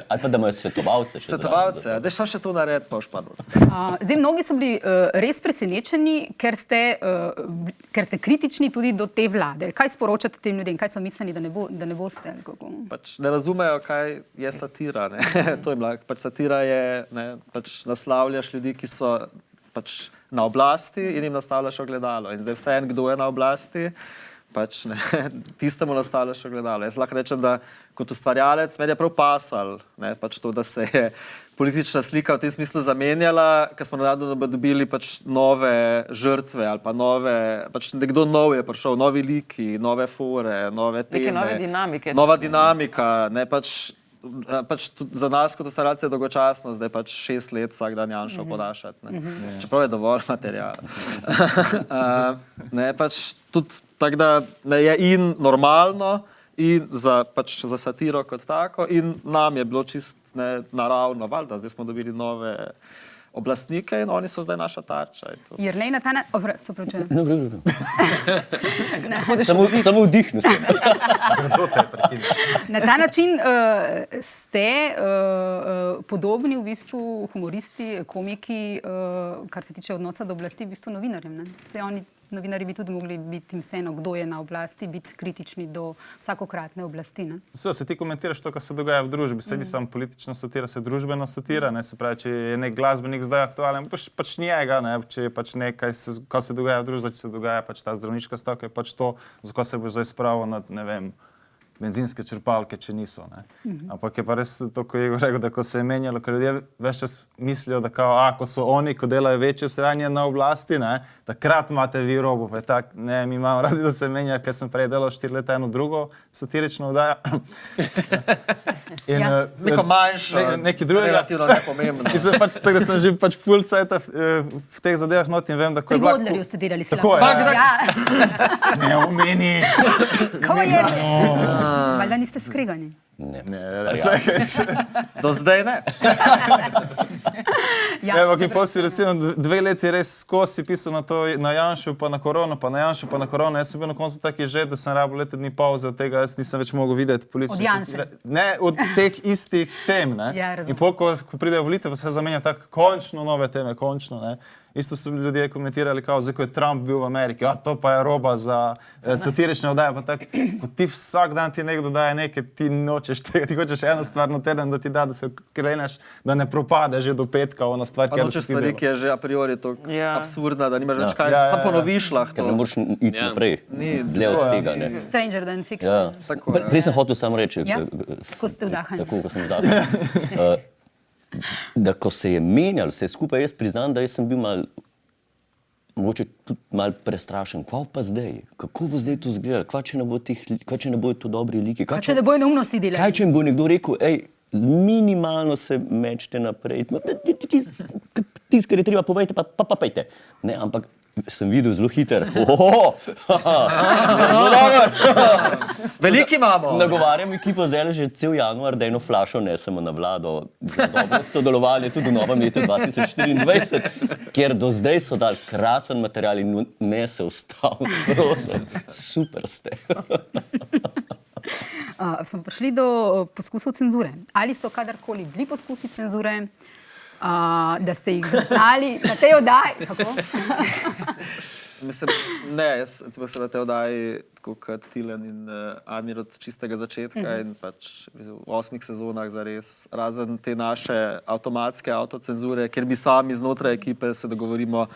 Ali pa da imajo svetovalce. Svetovalce, da še to naredi, pa už padlo. Zdaj, mnogi so bili res presenečeni, ker ste kritični tudi do te vlade. Kaj sporočate tem ljudem? Kaj so mislili, da ne boste? Pač ne razumejo, kaj je satira. To je mlak. Pač satira je, pač naslavljaš ljudi, ki so pač na oblasti in jim nastavljaš ogledalo. In zdaj vse en, kdo je na oblasti, pač tistemu nastavljaš ogledalo. Jaz lahko rečem, da kot ustvarjalec meni je prav pasal, pač to, da se je politična slika v tem smislu zamenjala, ker smo naravno dobili pač nove žrtve ali pa pač nekdo nov je prišel, novi liki, nove fore, nove teme. Neke nove dinamike. Nova dinamika, pač za nas kot ustvarjalce je dolgočasno, zdaj pač 6 let vsak dan Janšo podašati. Čeprav je dovolj materijala. Pač tudi tako, da je in normalno, in za satiro kot tako, in nam je bilo čist naravno, valjda, zdaj smo dobili nove oblastnike in oni so zdaj naša tarča. Jernej, na ta način... Se pravičujem. Samo vdihnu se. Na ta način ste podobni v bistvu humoristi, komiki, kar se tiče odnosa do oblasti, v bistvu novinarjem. Se oni Novinarji bi tudi mogli biti vseeno, kdo je na oblasti, biti kritični do vsakokratne oblasti. Ne? Se ti komentiraš to, kar se dogaja v družbi. Se ni samo politična satira, se družbena satira. Ne? Se pravi, če je nek glasbenik zdaj aktualen, pač njega, ne? Če je pač nekaj, kar se dogaja v družbi, če se dogaja pač ta zdravniška stavka, je pač to, za ko se bo zdaj spravil nad, ne vem, benzinske črpalke, če niso. Ne? Ampak je pa res to, ko je Igor rekel, da ko se je menjalo, ker ljudje več čas mislijo, da ko so oni, ko delajo večje sranje na oblasti, ne, takrat imate vi robo. Pa je tak, ne, mi imamo radi, da se menja, ker sem prej delal 4 leta eno drugo satirično oddajo. Neko manjšo, nekaj drugega. Relativno nepomembno. In pač, tako da sem že pač full cajta v teh zadevah not in vem, da ko je Pri Godlerju ste delali se Tako je. Ja. Ne omeni. Kako je? Valjda niste skregani. Ne, Do zdaj ne. Ja, Evo, ki si recimo 2 leti res skozi pisal na to, na Janšu, pa na korono, pa na Janšu, pa na korono. Jaz sem bil na koncu taki že, da sem rabil leto dni pauze od tega, jaz nisem več mogel videti politične. Od Janše? Ne, od teh istih tem, ne. Ja, razumem. In ko pridejo volitve, pa se zamenja tako končno nove teme, končno, ne. Isto so ljudje komentirali, kao, zdaj, ko je Trump bil v Ameriki, to pa je roba za satirične oddaje, pa tako, ko ti vsak dan ti nekdo daje nekaj, ti nočeš tega, ti hočeš eno stvar na teden, da ti da se kreneš, da ne propade že do petka, ona stvar, Pa nočeš stvari, ki je že a priori toliko absurdna, da nimaš več kaj, samo ponoviš lahko. Ker ne moreš iti naprej, dlje od tega. Ne. Stranger than fiction. Prej sem hotel samo reči, Ja? Ko ste vdahali. tako, ko sem vdahal. Da ko se je menjalo vse skupaj, jaz priznam, da jaz sem bil mogoče tudi malo prestrašen. Kva pa zdaj? Kako bo zdaj to izgledalo? Kva če ne bojo to dobri liki? Kaj če ne bojo neumnosti delali? Kaj če jim bo nekdo rekel, minimalno se mečte naprej, tisto, kar je treba povejte, pa pejte. Ne, ampak sem videl zelo hiter. Veliki imamo. Nagovarjam ekipo zdaj že cel januar, da eno flašo nesemo na vlado za dobro sodelovanje tudi v novem letu 2024, kjer do zdaj so dali krasen material in ne se ustavil. Super ste. Smo prišli do poskusov cenzure. Ali so kadarkoli bili poskusi cenzure, da ste jih zaznali na tej oddaji? Kako? Mislim, ne, jaz sem na tej oddaji, tako kot Tilen in Admir od čistega začetka in pač v 8 sezonah zares, razen te naše avtomatske avtocenzure, kjer mi sami znotraj ekipe se dogovorimo,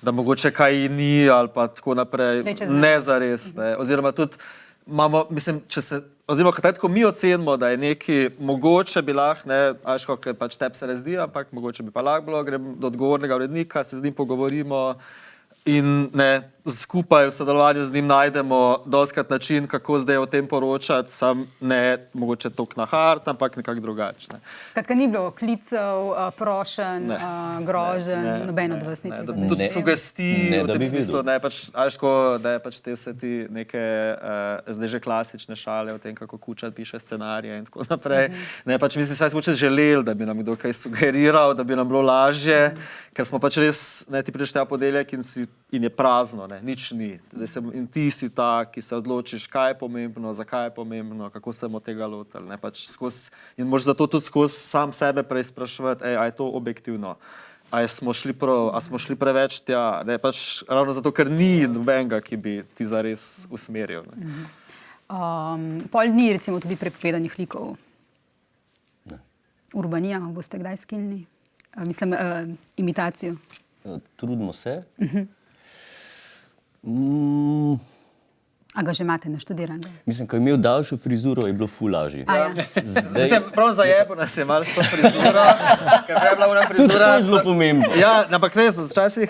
da mogoče kaj ni ali pa tako naprej, ne zares. Ne. Oziroma tudi imamo, mislim, oziroma takrat, ko mi ocenimo, da je nekaj mogoče bi lahko, ne, až kako pač tebi se ne zdi, ampak mogoče bi pa lahko bilo, grem do odgovornega urednika, se z njim pogovorimo in ne, skupaj v sodelovanju z njim najdemo dostikrat način, kako zdaj o tem poročati, sam ne mogoče toliko na hard, ampak nekako drugače. Skratka, ni bilo klicev, prošenj, groženj, noben od vas ni tega. Tudi sugestij, v tem smislu, da je pač te vse ti neke zdaj že klasične šale o tem, kako Kučan piše scenarije in tako naprej. Ne, pač mi smo se mogoče želeli, da bi nam kdo kaj sugeriral, da bi nam bilo lažje, ker smo pač res, ne, ti prideš ta podeljek in je prazno, ne, nič ni. In ti si ta, ki se odločiš, kaj je pomembno, zakaj je pomembno, kako se bomo tega lotili. Ne, pač in moraš zato tudi skozi sam sebe preizpraševati, a je to objektivno, a smo šli preveč tja, ne, pač ravno zato, ker ni nobenega, ki bi ti zares usmeril. Pol ni recimo tudi prepovedanih likov. Urbanija, boste kdaj skinili? Mislim, imitacijo. Trudimo se. A ga že imate naštudiranega? Mislim, ko je imel daljšo frizuro, je bilo ful lažje. Mislim, prav zajebo nas je malo s to frizuro, ker je bila ona frizura... Tudi to je zelo pomembno. Ja, ampak res, včasih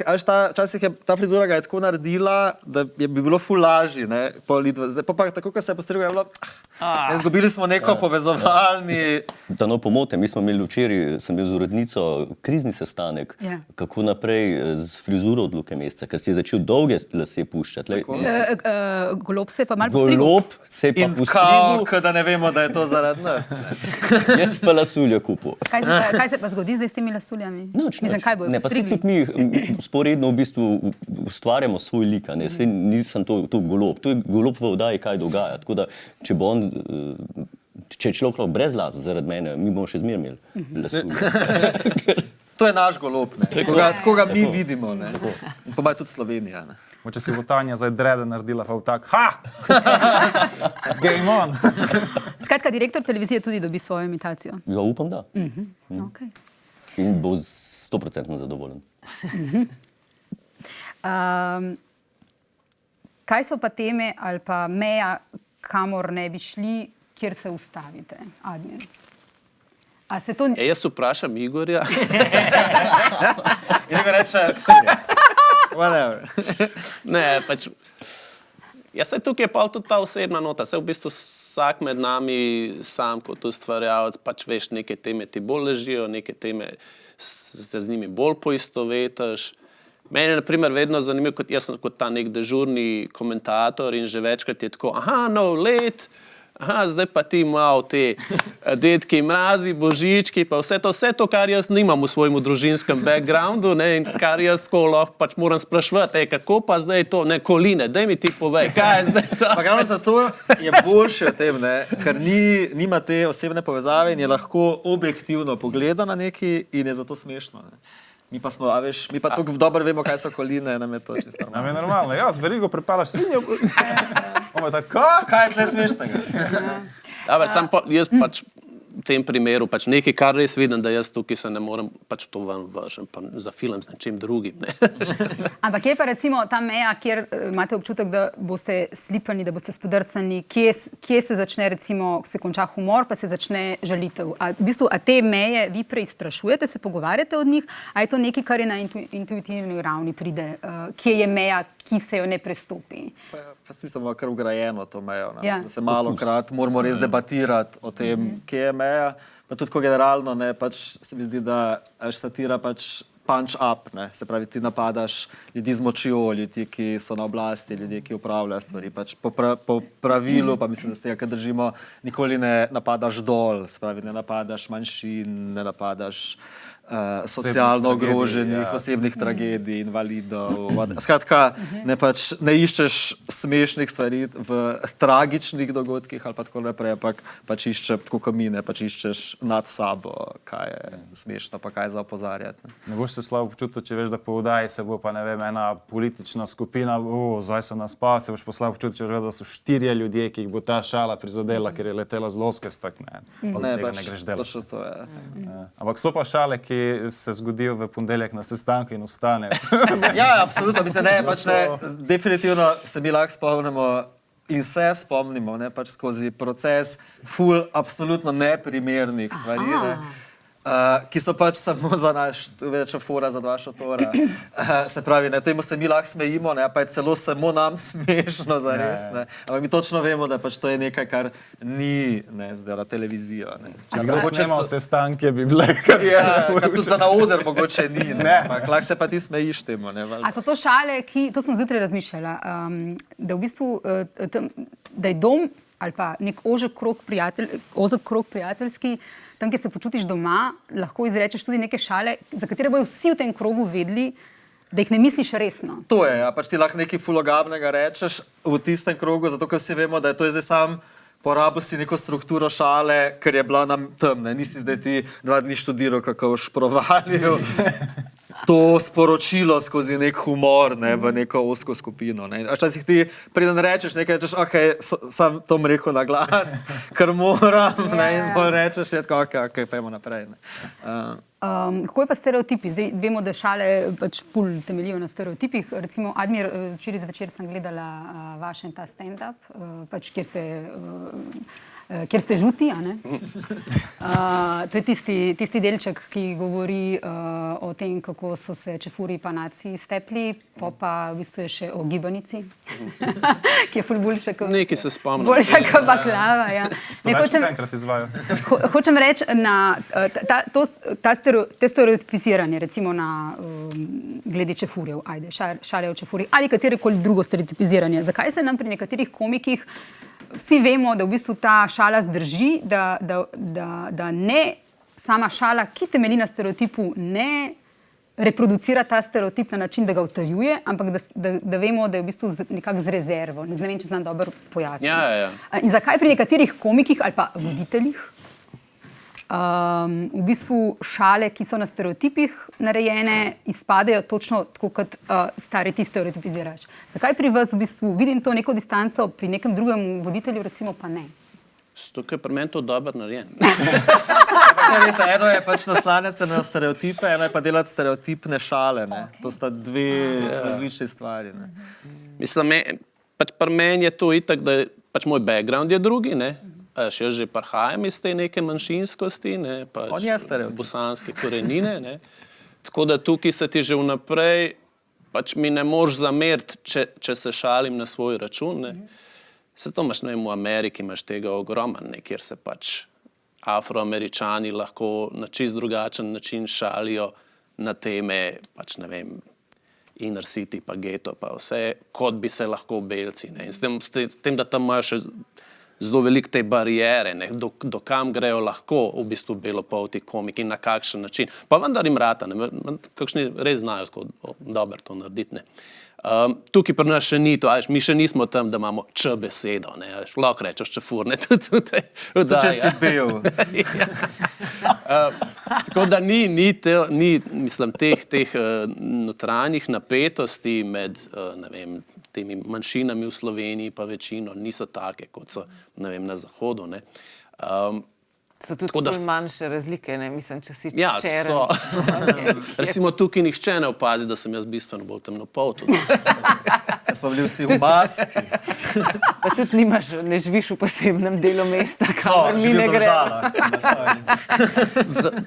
je ta frizura ga je tako naredila, da bi bilo ful lažje, ne, zdaj pa tako, ko se je postrigel, je bilo... Izgubili smo neko povezovalni... Da no pomote, mi smo imeli včeraj, sem bil z urednico, krizni sestanek, kako naprej z frizuro od Luke Mesca, ker si je začel dolge lase puščati. Golob se je pa malo postrigel. Golob se je pa postrigel. In da ne vemo, da je to zaradi nas. Jaz pa lasuljo kupil. Kaj se pa zgodi zdaj s temi lasuljami? Mislim, kaj bojo postrigli? Ne, pa se tudi mi sporedno v bistvu ustvarjamo svoj lik, ne. Saj nisem to golob. To je golob v oddaji, kaj dogaja. Tako da, če bo on, če je človek brez las zaradi mene, mi bomo še zmeraj imeli lasuljo. To je naš golob, ne. Tako ga mi vidimo, ne. Pa ima tudi Slovenija, ne. Moče si bo Tanja zdaj drede naredila, pa v tak, game on. Skratka, direktor televizije tudi dobi svojo imitacijo. Ja, upam, da. Okay. In bo 100% zadovoljen. Kaj so pa teme ali pa meja, kamor ne bi šli, kjer se ustavite, Admir? A se to... Jaz vprašam Igorja. In ga reče, whatever. Ne, pač, jaz se tukaj je pa tudi ta osebna nota. Se v bistvu vsak med nami sam kot ustvarjalec, pač veš, neke teme ti bolj ležijo, neke teme se z njimi bolj poistovetiš. Meni je na primer vedno zanimivo, jaz sem kot ta nek dežurni komentator in že večkrat je tako, nov let, zdaj pa ti malo te dedki mrazi, božički, pa vse to, kar jaz nimam v svojem družinskem backgroundu, ne, in kar jaz tako lahko pač moram spraševati, kako pa zdaj to, ne, Koline, daj mi ti povej, kaj je zdaj to? Pa glavno zato je boljše o tem, ne, ker nima te osebne povezave in je lahko objektivno pogleda na neki in je zato smešno. Ne. Mi pa smo, mi pa tukaj dobro vemo, kaj so Koline, nam je to čisto normalno. Nam je normalno, ja, z verigo pripalaš svinjo. Ovo je tako, kaj je tle smešnega? Jaz pač v tem primeru pač nekaj, kar res vidim, da jaz tukaj se ne morem pač to ven vržem, pa za film s nečim drugim. Ne. Ampak je pa recimo ta meja, kjer imate občutek, da boste slipani, da boste spodrcani, kje se začne recimo, se konča humor, pa se začne žalitev. A te meje vi preizprašujete, se pogovarjate od njih, a je to nekaj, kar je na intuitivni ravni pride? Kje je meja, ki se jo ne prestopi? Pa mislim, kar ugrajeno to mejo. Ja. Mislim, da se malokrat moramo res debatirati o tem, kje je meja. Pa tudi, ko generalno, ne, pač se mi zdi, da satira pač punch up, ne. Se pravi, ti napadaš ljudi z močjo, ljudi, ki so na oblasti, ljudi, ki upravljajo stvari. Pač po pravilu, pa mislim, da z tega, kar držimo, nikoli ne napadaš dol, se pravi, ne napadaš manjšin, ne napadaš socialno ogroženih, osebnih tragedij, invalidov. Skratka, ne iščeš smešnih stvari v tragičnih dogodkih ali pa tako naprej, ampak pač iščeš tako kamine, pač iščeš nad sabo, kaj je smešno, pa kaj za opozarjati. Ne boš se slabo počutil, če veš, da po vdaji se bo pa, ne vem, ena politična skupina, zdaj so nas pa, se boš pa slabo počutil, če veš, da so 4 ljudje, ki jih bo ta šala prizadela, ker je letela z loskestak, ne greš delati. Ampak so pa šale, ki se zgodijo v ponedeljek na sestanku in ostanejo. Ja, absolutno. Mislim, definitivno se mi lahko spomnimo in se spomnimo, ne, pač skozi proces absolutno neprimernih stvari, ne, ki so pač samo za naš, večja fora za 2 šotora. Se pravi, ne, temu se mi lahko smejimo, ne, pa je celo samo nam smešno zares. Ne. Ampak mi točno vemo, da pač to je nekaj, kar ni, ne, zdaj na televizijo. Ne. Če bi snemal sestanke, bi bile karijere. Kar tudi za na oder mogoče ni, ne. Lahko se pa ti smejiš temu. Ne, a so to šale, to sem zjutraj razmišljala, da v bistvu, da je dom ali pa nek ozek krog prijateljski, tam, kjer se počutiš doma, lahko izrečeš tudi neke šale, za katere bojo vsi v tem krogu vedeli, da jih ne misliš resno. To je, pač ti lahko nekaj fulogabnega rečeš v tistem krogu, zato ker vsi vemo, da je to zdaj sam porabil si neko strukturo šale, ker je bila nam temna. Nisi zdaj ti 2 dni študiral, kako boš provalil to sporočilo skozi nek humor, ne, v neko ozko skupino. Ne. Včasih ti preden rečeš nekaj, rečeš, sam to rekel na glas, ker moram, ne, in rečeš, ok, pojmo naprej. Kako je pa stereotipi? Zdaj vemo, da šale pač ful temeljijo na stereotipih. Recimo, Admir, včeraj zvečer sem gledala vaš ta stand-up, pač kjer ste žuti, a ne? To je tisti delček, ki govori o tem, kako so se čefuri pa naciji stepli, pa v bistvu je še o gibanici, ki je ful boljša kot... Nekaj se spomnim. Boljša kot baklava, ja. Sto več enkrat izvajo. Hočem reči, te stereotipiziranje, recimo glede čefurjev, šale o čefurjih, ali katerekoli drugo stereotipiziranje. Zakaj se nam pri nekaterih komikih vsi vemo, da v bistvu ta šala zdrži, da ne sama šala, ki temelji na stereotipu, ne reproducira ta stereotip na način, da ga utrjuje, ampak da vemo, da je v bistvu nekako z rezervo. Ne vem, če znam dobro pojasniti. Ja. In zakaj pri nekaterih komikih ali pa voditeljih v bistvu šale, ki so na stereotipih narejene, izpadejo točno tako, kot stari ti stereotipiziraš. Zakaj pri vas v bistvu vidim to neko distanco, pri nekem drugem voditelju recimo pa ne? Tukaj je pri meni to dobro narejen. Eno je pač naslanjati se na stereotipe, eno je pa delati stereotipne šale. To sta dve različni stvari. Mislim, pač pri meni je to itak, da pač moj background je drugi, ne. Jaz že prihajam iz te neke manjšinskosti, ne, pač bosanske korenine, ne. Tako da tukaj se ti že vnaprej, pač mi ne moreš zameriti, če se šalim na svoj račun, ne. Se to imaš, ne vem, v Ameriki imaš tega ogroman, ne, kjer se pač Afroameričani lahko na čist drugačen način šalijo na teme, pač ne vem, inner city pa geto pa vse, kot bi se lahko belci, ne. In s tem, da tam imajo še zelo veliko te barijere, ne, do kam grejo lahko v bistvu belopolti komiki, na kakšen način. Pa vendar jim rata, ne, kakšni res znajo tako dobro to narediti, ne. Tukaj pri nas še ni to, mi še nismo tam, da imamo č besedo, ne, lahko rečeš čefur, ne, tudi če si bil. Tako da ni mislim, teh notranjih napetosti med, ne vem, temi manjšinami v Sloveniji pa večino niso take, kot so, ne vem, na zahodu, ne. So tudi manjše razlike, ne? Mislim, če si ja, čeren. Okay. Recimo tukaj nihče ne opazi, da sem jaz bistveno bolj temnopolt. Ja smo bili vsi v maski. Pa tudi ne živiš v posebnem delu mesta, kamor mi ne gre.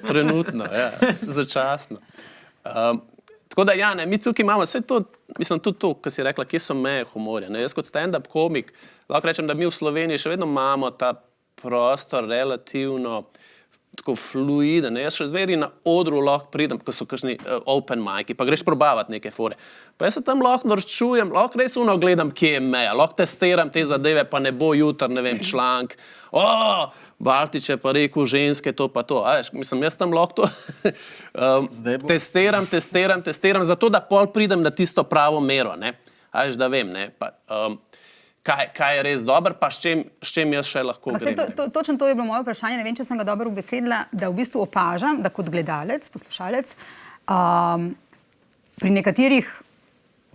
Trenutno, ja, začasno. Tako da ja, ne, mi tukaj imamo vse to, mislim tudi to, kar si rekla, kje so meje humorja. Ne? Jaz kot stand-up komik lahko rečem, da mi v Sloveniji še vedno imamo ta prostor relativno tako fluiden. Jaz še zveri na odru lahko pridem, ko so kakšni open mic'i, pa greš probavati neke fore. Pa jaz se tam lahko norčujem, lahko res gledam, kje je meja, lahko testiram te zadeve, pa ne bo jutri, ne vem, članek. Baltič je pa rekel ženske to pa to. Mislim, jaz tam lahko to testiram, zato da pol pridem na tisto pravo mero, ne. Da vem, ne. Kaj je res dobro, pa s čem jaz še lahko grem. Točno to je bilo moje vprašanje, ne vem, če sem ga dobro ubesedila, da v bistvu opažam, da kot gledalec, poslušalec, pri nekaterih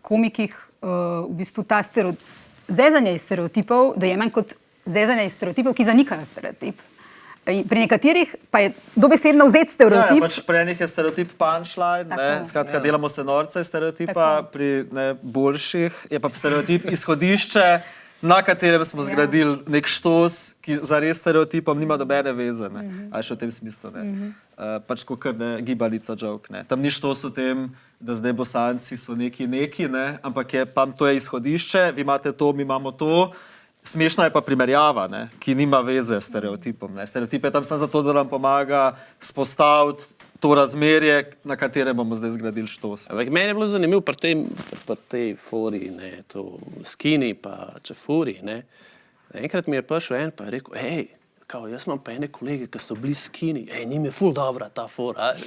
komikih v bistvu ta zezanje iz stereotipov dojemam kot zezanje iz stereotipov, ki zanikajo stereotip. Pri nekaterih pa je dobesedno vzeti stereotip. Ja, pač pri enih je stereotip punchline, skratka delamo se norca iz stereotipa, pri boljših je pa stereotip izhodišče, na katerem smo zgradili nek štos, ki zares stereotipom nima dobene veze, ne. Ali še v tem smislu, ne. Pač kakor gibalica joke, ne. Tam ni štos v tem, da zdaj Bosanci so neki, ne, ampak to je izhodišče, vi imate to, mi imamo to. Smešna je pa primerjava, ne, ki nima veze s stereotipom, ne. Stereotip je tam samo zato, da nam pomaga spostaviti to razmerje, na katerem bomo zdaj zgradili štos. Meni je bilo zanimivo pri tej fori, ne, to skini pa čefuri, ne. Enkrat mi je prišel en pa je rekel, jaz imam pa ene kolege, ki so bili skini, njim je ful dobra ta fora.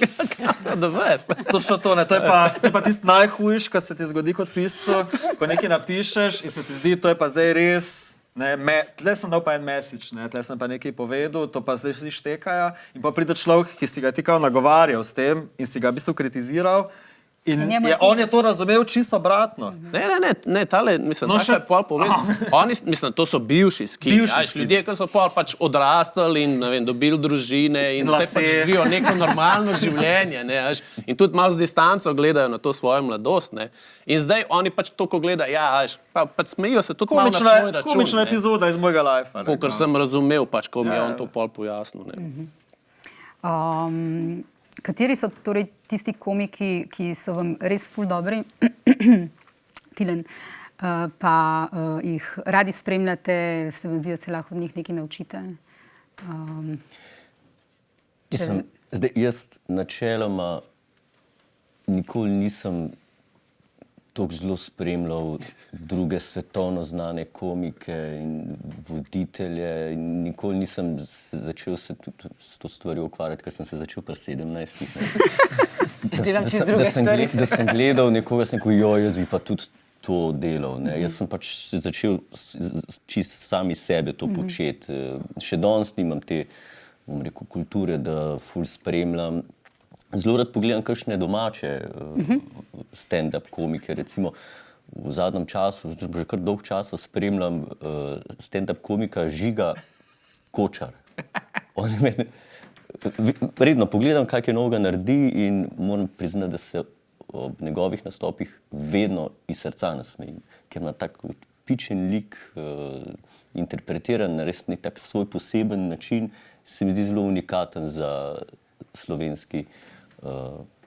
Točno to, ne, to je pa tisti najhujš, kar se ti zgodi kot piscu, ko nekaj napišeš in se ti zdi, to je pa zdaj res, ne, tle sem dal pa en message, ne, tle sem pa nekaj povedal, to pa zdaj vsi štekajo in pa pride človek, ki si ga ti kao nagovarjal s tem in si ga v bistvu kritiziral in on je to razumel čisto obratno. Ne, tale, mislim, tako je pol povedal. Oni, mislim, to so bivši skini. Ljudje, ki so pol pač odrastali in, ne vem, dobili družine in zdaj pač živijo neko normalno življenje, ne, in tudi malo z distanco gledajo na to svojo mladost, ne. In zdaj oni pač to, ko gledajo, pač smejijo se tudi malo na svoj račun. Komična epizoda iz mojega lifea. Kakor sem razumel, pač, ko mi je on to pol pojasnil, ne. Kateri so torej tisti komiki, ki so vam res ful dobri, Tilen, pa jih radi spremljate, se vam zdi, da se lahko od njih nekaj naučite? Jaz načeloma nikoli nisem tako zelo spremljal druge svetovno znane komike in voditelje in nikoli nisem začel se tudi s to stvarjo ukvarjati, ker sem se začel pri 17. Da sem gledal nekoga, sem rekel, jaz bi pa tudi to delal. Ne. Jaz sem pač začel čisto sami sebe to početi. Še danes nimam te bom rekel, kulture, da ful spremljam. Zelo rad pogledam kakšne domače stand-up komike, recimo v zadnjem času, že kar dolg časa spremljam stand-up komika Žiga Kočar. On je meni, redno pogledam, kaj novega naredi in moram priznati, da se ob njegovih nastopih vedno iz srca nasmejim, ker ima tak pičen lik, interpretiran na res nek tak svoj poseben način, se mi zdi zelo unikaten za slovenski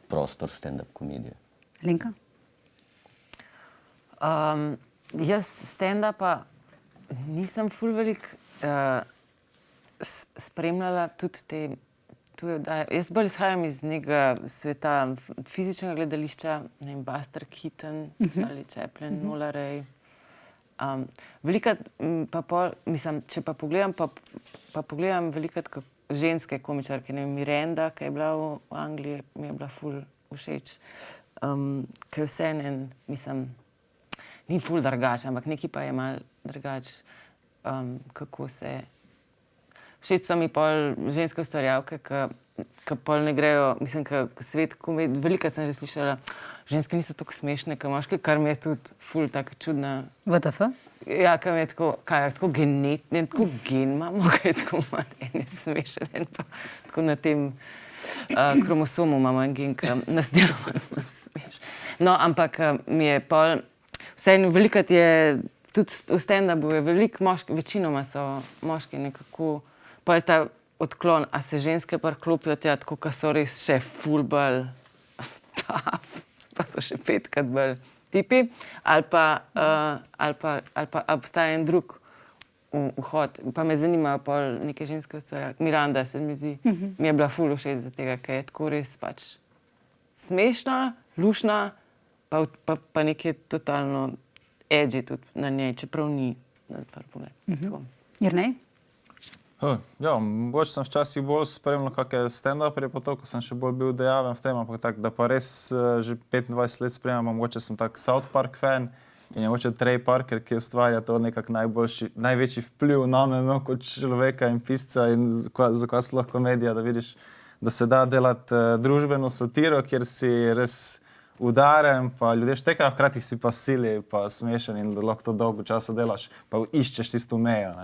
prostor stand-up komedije. Lenka? Jaz stand-upa nisem ful velik spremljala tudi te tuje oddaje. Jaz bolj izhajam iz nekega sveta fizičnega gledališča, ne vem, Buster Keaton, Charlie Chaplin, Nola Ray. Velikrat pa pol, mislim, če pa pogledam, pa pogledam velikrat ženske komičarke, ne vem, Miranda, ki je bila v Angliji, mi je bila ful všeč. Ki je vseeno, mislim, ni ful drugač, ampak neki pa je malo drugač, kako se... Všeč so mi pol ženske ustvarjalke, ki pol ne grejo, mislim, ki svet komedije, velikrat sem že slišala, ženske niso tako smešne, kot moški, kar mi je tudi ful tako čudna. VTF? Ja, ki mi je tako, kaj je tako genetni, tako gen imamo, ki je tako malo en je smešen, en pa tako na tem kromosomu imamo en gen, ki nas delo malo smešen. No, ampak mi je pol, vseeno velikrat je, tudi v stand-upu je veliko moški, večinoma so moški nekako, pa je ta odklon, a se ženske pa klopijo tja, tako ka so res še ful bolj tough, pa so še 5krat bolj tipi, ali pa obstaja en drug vhod. Pa me zanimajo pol neke ženske ustvarjalke. Miranda se mi zdi, mi je bila ful všeč za tega, ker je tako res pač smešna, lušna, pa nekaj totalno edgy tudi na njej, čeprav ni na prvi pogled. Jernej? Ja, mogoče sem včasih bolj spremljal kakšne stand-upere, pa to, ko sem še bolj bil dejaven v tem, ampak tak, da pa res že 25 let spremljam, mogoče sem tak South Park fan in je mogoče Trey Parker, ki ustvarja to nekak največji vpliv name imel kot človeka in pisca in zakaj sploh komedija, da vidiš, da se da delati družbeno satiro, kjer si res udaren, pa ljudje štekajo, hkrati si pa sili, pa smešen in da lahko to dolgo časa delaš, pa iščeš tisto mejo.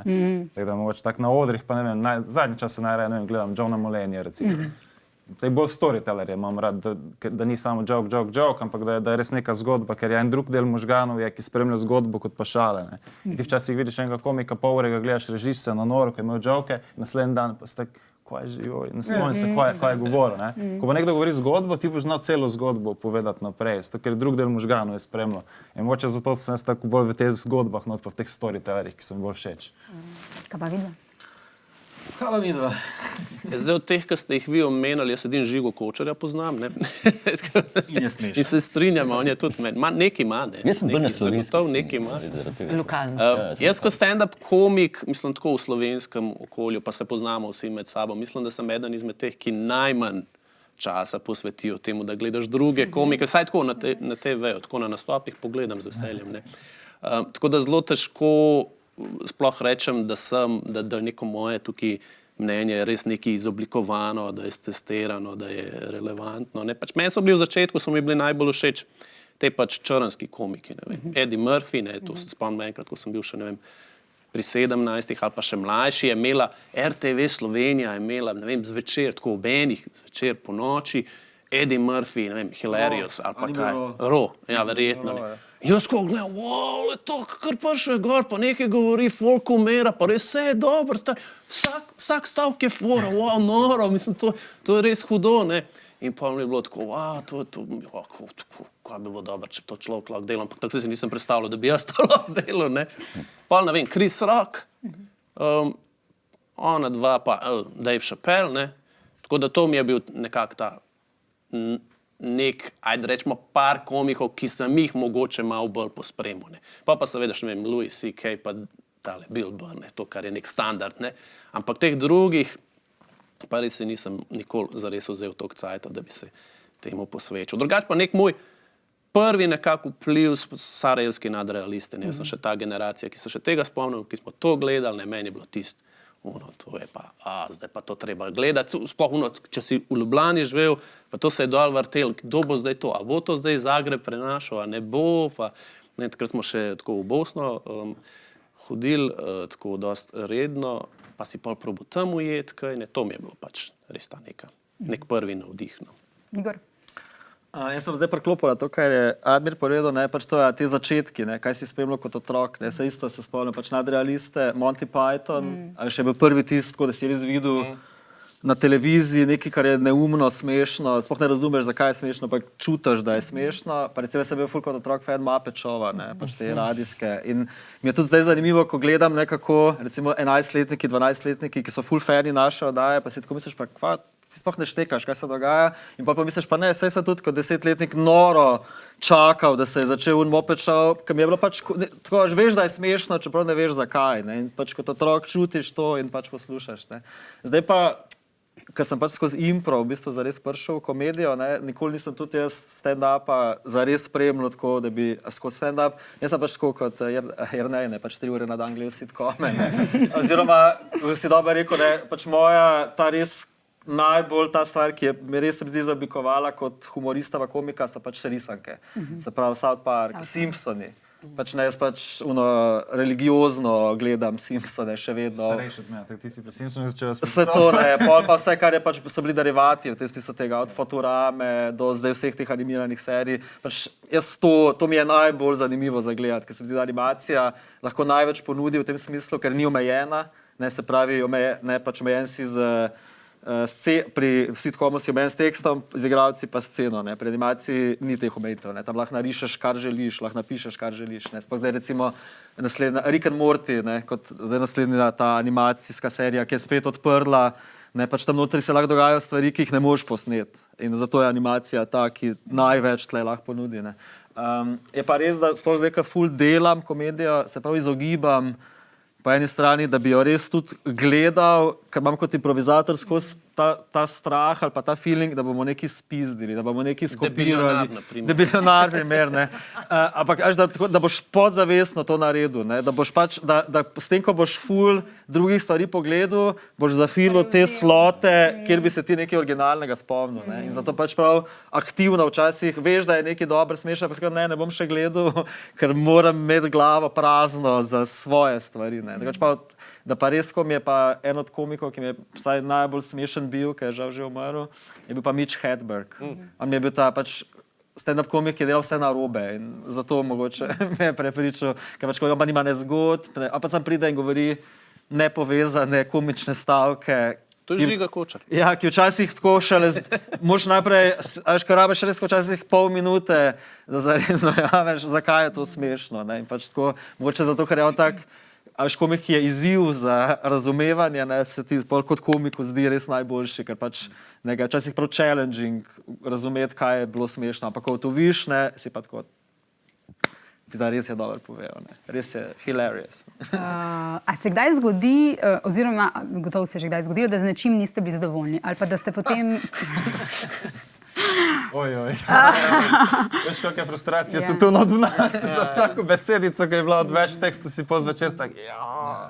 Tako da mogoče tak na odrih, pa ne vem, zadnji čas se najraje, ne vem, gledam Johna Mulaneyja recimo. To je bolj storytellerje, imam rad, da ni samo joke, ampak da je res neka zgodba, ker je en drug del možganov, ki spremlja zgodbo kot pa šale. Ti včasih vidiš enega komika, pol ure ga gledaš režise na noro, ki je imel joke, naslednji dan pa si tak, kaj že, ne spomnim se, kaj je govoril. Ko pa nekdo govori zgodbo, ti boš znal celo zgodbo povedati naprej, ker je drug del možganov je spremljal. In mogoče zato sem jaz tako bolj v teh zgodbah, not pa v teh storytellerjih, ki so mi bolj všeč. Kaj pa vidva? Kaj pa vidva? Zdaj od teh, ki ste jih vi omenjali, jaz edin Žigo Kočarja poznam, ne? In je smešen. In se strinjamo, on je tudi meni. Nekaj ima, ne? Jaz sem bolj na slovenski sceni. Lokalno. Jaz kot stand-up komik, mislim tako v slovenskem okolju, pa se poznamo vsi med sabo, mislim, da sem eden izmed teh, ki najmanj časa posvetijo temu, da gledaš druge komike, vsaj tako na TV, tako na nastopih pogledam z veseljem, ne. Tako da zelo težko sploh rečem, da neko moje tukaj mnenje je res nekaj izoblikovano, da je testirano, da je relevantno, ne. Pač meni so bili v začetku, so mi bili najbolj všeč te pač črnski komiki, ne vem. Eddie Murphy, ne, to se spomnim enkrat, ko sem bil še, ne vem, pri 17 ali pa še mlajši, je imela RTV Slovenija, je imela, ne vem, zvečer, tako ob enih, zvečer po noči, Eddie Murphy, ne vem, Hilarious ali pa kaj. Raw, ja, verjetno, ne. Jaz ko gledam, wow, le to, kar prišel je gor, pa nekaj govori, folk umera, pa res vse je dobro, vsak stavk je fora, wow, noro, mislim, to je res hudo, ne. In pa mi je bilo tako, wow, kaj bi bilo dobro, če to človek lahko delam, ampak tako si nisem predstavljal, da bi jaz to lahko delal, ne. Pa ne vem, Chris Rock, ona dva pa Dave Chappelle, ne. Tako da to mi je bil nekako ta ajde rečemo par komikov, ki sem jih mogoče malo bolj pospremil, ne. Pa seveda, ne vem, Louis C.K. pa tale Bill Burr, ne, to, kar je nek standard, ne. Ampak teh drugih pa res se nisem nikoli zares vzel toliko cajta, da bi se temu posvečal. Drugač pa nek moj prvi nekako vpliv sarajevski nadrealisti, ne, jaz sem še ta generacija, ki se še tega spomnim, ki smo to gledali, ne, meni je bilo tisto to je pa, zdaj pa to treba gledati. Sploh če si v Ljubljani živel, pa to se je dol vrtel, kdo bo zdaj to, a bo to zdaj Zagreb prenašal, a ne bo, pa takrat smo še tako v Bosno hodili, tako dost redno, pa si pol probo tam ujeti, kaj ne, to mi je bilo pač res ta nek prvi navdih. Igor? Jaz sem zdaj preklopil to, kar je Admir povedal, ne, pač to je te začetki, ne, kaj si spremljal kot otrok. Ne, se isto se spomnim, pač Nadrealiste, Monty Python, ali še bil prvi tisk, ko da si res videl na televiziji nekaj, kar je neumno, smešno, sploh ne razumeš, zakaj je smešno, pa čutiš, da je smešno. Pa recimo sem bil ful kot otrok fan Muppet Showa, ne, pač te radijske. In mi je tudi zdaj zanimivo, ko gledam nekako, recimo 11-letniki, 12-letniki, ki so ful fani naše oddaje, pa si tako misliš, pa kva, ti sploh ne štekaš, kaj se dogaja, in pa misliš, pa ne, saj sem tudi kot 10-letnik noro čakal, da se je začel Muppet Show, ker mi je bilo pač, tako, veš, da je smešno, čeprav ne veš zakaj, ne, in pač kot otrok čutiš to in pač poslušaš, ne. Zdaj pa, ker sem pač skozi impro v bistvu zares prišel v komedijo, ne, nikoli nisem tudi jaz stand-upa zares spremljal tako, da bi skozi stand-up, jaz sem pač tako kot Jernej, ne, pač 3 ure na dan gledal sitcome, ne, oziroma, si dobro rekel, ne, pač moja ta res najbolj ta stvar, ki je mi res se zdi zaoblikovala kot humorista pa komika, so pač risanke. Se pravi South Park, Simpsoni. Pač ne, jaz pač religiozno gledam Simpsone še vedno. Starejši od mene, ti si pri Simpsonu začel razpisati. Vse to ne, pa vse, kar je pač so bili derivati v tem smislu tega, od Futurame do zdaj vseh teh animiranih serij. Pač jaz to mi je najbolj zanimivo za gledati, ker se mi zdi, da animacija lahko največ ponudi v tem smislu, ker ni omejena, ne, se pravi, pač omejen si pri sitcomu si omejen s tekstom, z igralci pa sceno, ne. Pri animaciji ni teh omejitev, ne. Tam lahko narišeš, kar želiš, lahko napišeš, kar želiš, ne. Sploh zdaj recimo naslednja Rick and Morty, ne, kot zdaj naslednja ta animacijska serija, ki je spet odprla, ne, pač tam notri se lahko dogajajo stvari, ki jih ne moreš posneti. In zato je animacija ta, ki največ tle lahko ponudi, ne. Je pa res, da sploh zdaj, ko ful delam komedijo, se pravi izogibam po eni strani, da bi jo res tudi gledal, ker imam kot improvizator skozi ta strah ali pa ta feeling, da bomo nekaj spizdili, da bomo nekaj skopirali. Debilionar, primer, ne. Ampak, da boš podzavestno to naredil, ne. Da boš pač, da s tem, ko boš ful drugih stvari pogledal, boš zafilil te slote, kjer bi se ti nekaj originalnega spomnil, ne. In zato pač prav aktivno včasih veš, da je nekaj dobro, smešno, pa skrat, ne bom še gledal, ker moram imeti glavo prazno za svoje stvari, ne. Da pa res, ko mi je pa en od komikov, ki mi je vsaj najbolj smešen bil, ki je žal že umrl, je bil pa Mitch Hedberg. On mi je bil ta pač stand-up komik, ki je delal vse narobe in zato mogoče me je prepričal, ker pač koga pa nima nezgod, a pa sam pride in govori nepovezane komične stavke. To je Žiga Kočar. Ja, ki včasih tako šele, moš najprej, ker rabiš res včasih pol minute, da zares dojameš, zakaj je to smešno, ne, in pač tako, mogoče zato, ker je on tak, a veš, komik je izziv za razumevanje, ne, se ti kot komiku zdi res najboljši, ker pač nekaj včasih prav challenging razumeti, kaj je bilo smešno, ampak ko to viš, ne, si pa tako, da res je dobro povedal, ne, res je hilarious. A se kdaj zgodi, oziroma gotovo se je že kdaj zgodilo, da z nečim niste bili zadovoljni, ali pa da ste potem... Ojoj. Veš, kakšne frustracije so tu od nas. Za vsako besedico, ki je bila odveč teksta, si po zvečer tak,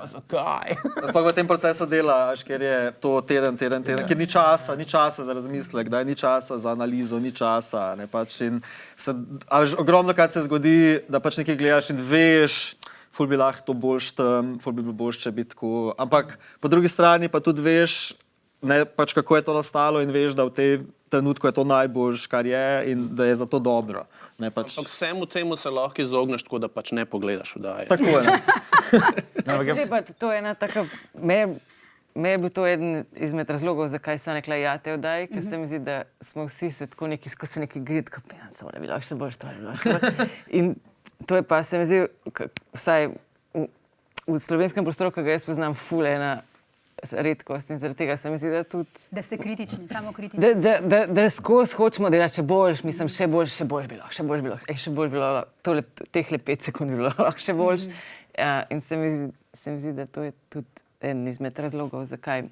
zakaj? Sploh v tem procesu dela, ker je to teden, ker ni časa za razmislek, da ni časa za analizo, ni časa, ne, pač in ogromno krat se zgodi, da pač nekaj gledaš in veš, ful bi lahko to boljš tam, ful bi bilo boljš, če bi tako, ampak po drugi strani pa tudi veš, ne, pač kako je to nastalo in veš, da v tej trenutku je to najboljš, kar je in da je zato dobro. Ne, pač... Ampak vsemu temu se lahko izogneš tako, da pač ne pogledaš vdaje. Tako je. To je ena taka, me je bil to eden izmed razlogov, zakaj sem rekla ja te vdaje, ker se mi zdi, da smo vsi se tako neki skozi neki grid, ko samo ne bi lahko še boljš, to je bilo. In to je pa, se mi zdi, vsaj v slovenskem prostoru, ki ga jaz poznam, ful ena redkost in zaradi tega se mi zdi, da tudi... Da ste kritični, samo kritični. Da skozi hočemo delati še boljš, mislim, še boljš bi bilo, teh 5 sekund bi bilo še boljš. In se mi zdi, da to je tudi en izmed razlogov, zakaj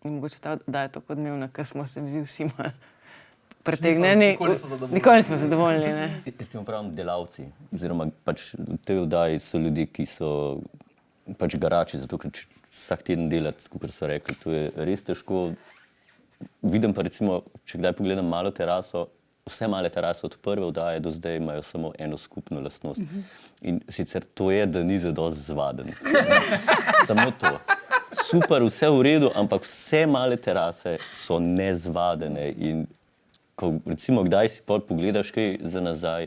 mogoče ta oddaja tako odmevna, ker smo se mi zdi vsi malo pretegneni. Nikoli nismo zadovoljni, ne. S tem pravim delavci, oziroma pač v tej oddaji so ljudje, ki so pač garači, zato ker vsak teden delati, kot so rekli, to je res težko. Vidim pa recimo, če kdaj pogledam malo teraso, vse male terase od prve oddaje do zdaj imajo samo eno skupno lastnost. In sicer to je, da ni zadosti zvaden. Samo to. Super, vse v redu, ampak vse male terase so nezvadene in ko recimo kdaj si pogledaš kaj za nazaj,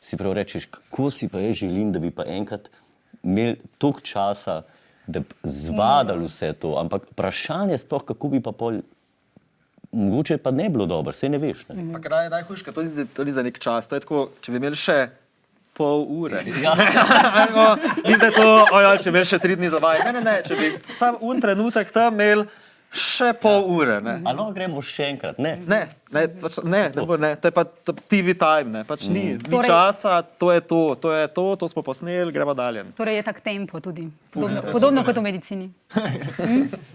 si prav rečeš, kako si pa jaz želim, da bi pa enkrat imeli toliko časa, da bi zvadali vse to, ampak vprašanje sploh, kako bi pa pol, mogoče pa ne bilo dobro, saj ne veš. Ne? Pa kaj je najhujše, to ni za nek čas, to je tako, če bi imeli še pol ure. Ja. Ni zdaj to, če bi imeli še 3 dni za vaj. Ne, če bi sam trenutek tam imeli še pol ure. Ali gremo še enkrat? Ne. To je pa TV time, ne, pač ni časa, to je to smo posneli, gremo dalje. Torej je tak tempo tudi, podobno kot v medicini.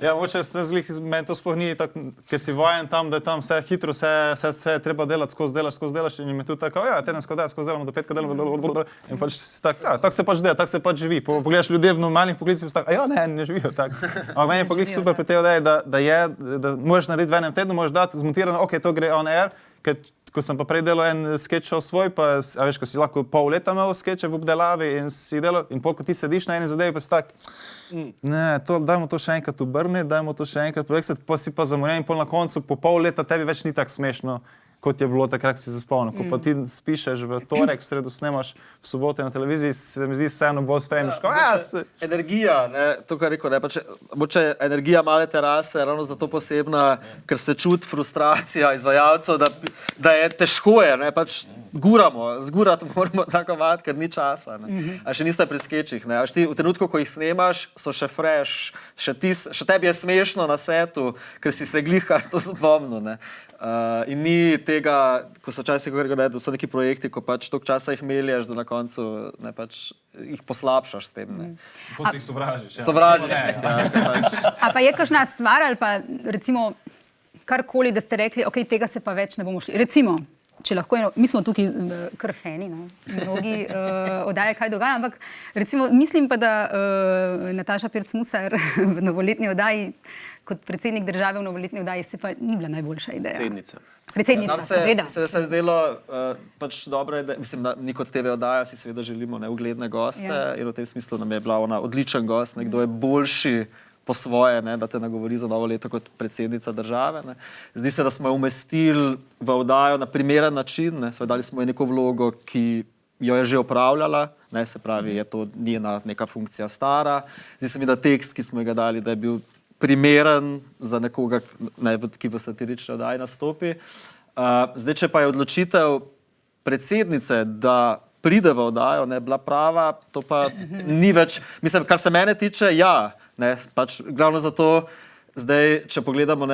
Ja, mogoče se meni to sploh ni tako, ker si vajen tam, da je tam vse hitro, vse treba delati, skozi delaš in mi tu tako, tedensko delamo, do petka delamo, in pač si tako se pač dela, tako se pač živi. Pogledaš ljudje v normalnih poklicih in si tako, ne živijo tako. Ampak meni je poklic super pri tej oddaji, da moraš narediti v enem tednu, moraš dati zmontirano, ok, to gre on air, ker ko sem pa prej delal en skeč svoj, pa veš, ko si lahko pol leta imel skeče v obdelavi in si delal, in pol, ko ti sediš na eni zadevi, pa si tak, dajmo to še enkrat obrniti, dajmo to še enkrat projeksati, pa si pa zamorjen in pol na koncu, po pol leta tebi več ni tako smešno, kot je bilo takrat, ko si zaspomnil. Ko pa ti spišeš v torek, v sredo snemaš, v soboto na televiziji, se mi zdi vseeno bolj spremljaš. Energija, to, kar rekel, mogoče energija male terase je ravno zato posebna, ker se čuti frustracija izvajalcev, da je težko, pač zgurati moramo tako vat, ker ni časa. A še niste pri skečih, a ti v trenutku, ko jih snemaš, so še fresh, še tebi je smešno na setu, ker si se glihar to spomnil. In ni tega, ko so včasih govorili, da so neki projekti, ko pač toliko časa jih meljaš, da na koncu pač jih poslabšaš s tem. Potem jih sovražiš. Sovražiš. A pa je kakšna stvar ali pa recimo karkoli, da ste rekli, ok, tega se pa več ne bomo šli. Recimo, če lahko mi smo tukaj kar fani, mnogi oddaje, kaj dogaja, ampak recimo mislim pa, da Nataša Pirc-Musar v novoletni oddaji kot predsednik države v novoletni oddaji se pa ni bila najboljša ideja. Predsednica, seveda. Se je zdelo pač dobro, mislim, da ni kot TV oddaja, si seveda želimo ugledne goste in v tem smislu nam je bila ona odličen gost, nekdo je boljši po svoje, da te nagovori za novo leto kot predsednica države. Zdi se, da smo jo umestili v oddajo na primeren način, dali smo ji neko vlogo, ki jo je že opravljala, se pravi, je to njena neka funkcija stara. Zdi se mi, da tekst, ki smo ga dali, da je bil primeren za nekoga, ki v satirični oddaji nastopi. Zdaj, če pa je odločitev predsednice, da pride v oddajo, bila prava, to pa ni več, mislim, kar se mene tiče, pač glavno zato, zdaj, če pogledamo,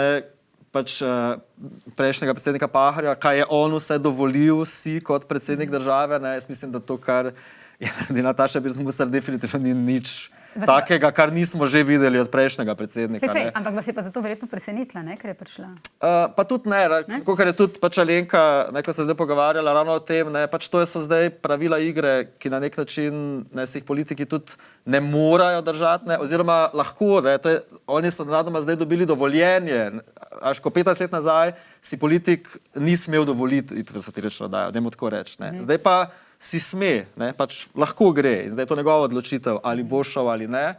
pač prejšnjega predsednika Pahorja, kaj je on vse dovolil si kot predsednik države, jaz mislim, da to, kar je Nataša Pirc-Musar, definitivno ni nič takega, kar nismo že videli od prejšnjega predsednika. Ampak vas je pa zato verjetno presenetila, ker je prišla? Pa tudi ker je tudi pač Alenka, ko se zdaj pogovarjala ravno o tem, pač to so zdaj pravila igre, ki na nek način se jih politiki tudi ne morajo držati, oziroma lahko, oni so nadoma zdaj dobili dovoljenje, až ko 15 let nazaj si politik ni smel dovoliti iti v satirično oddajo, dajmo tako reči. Zdaj pa si sme, pač lahko gre. In zdaj je to njegova odločitev, ali bo šel ali ne.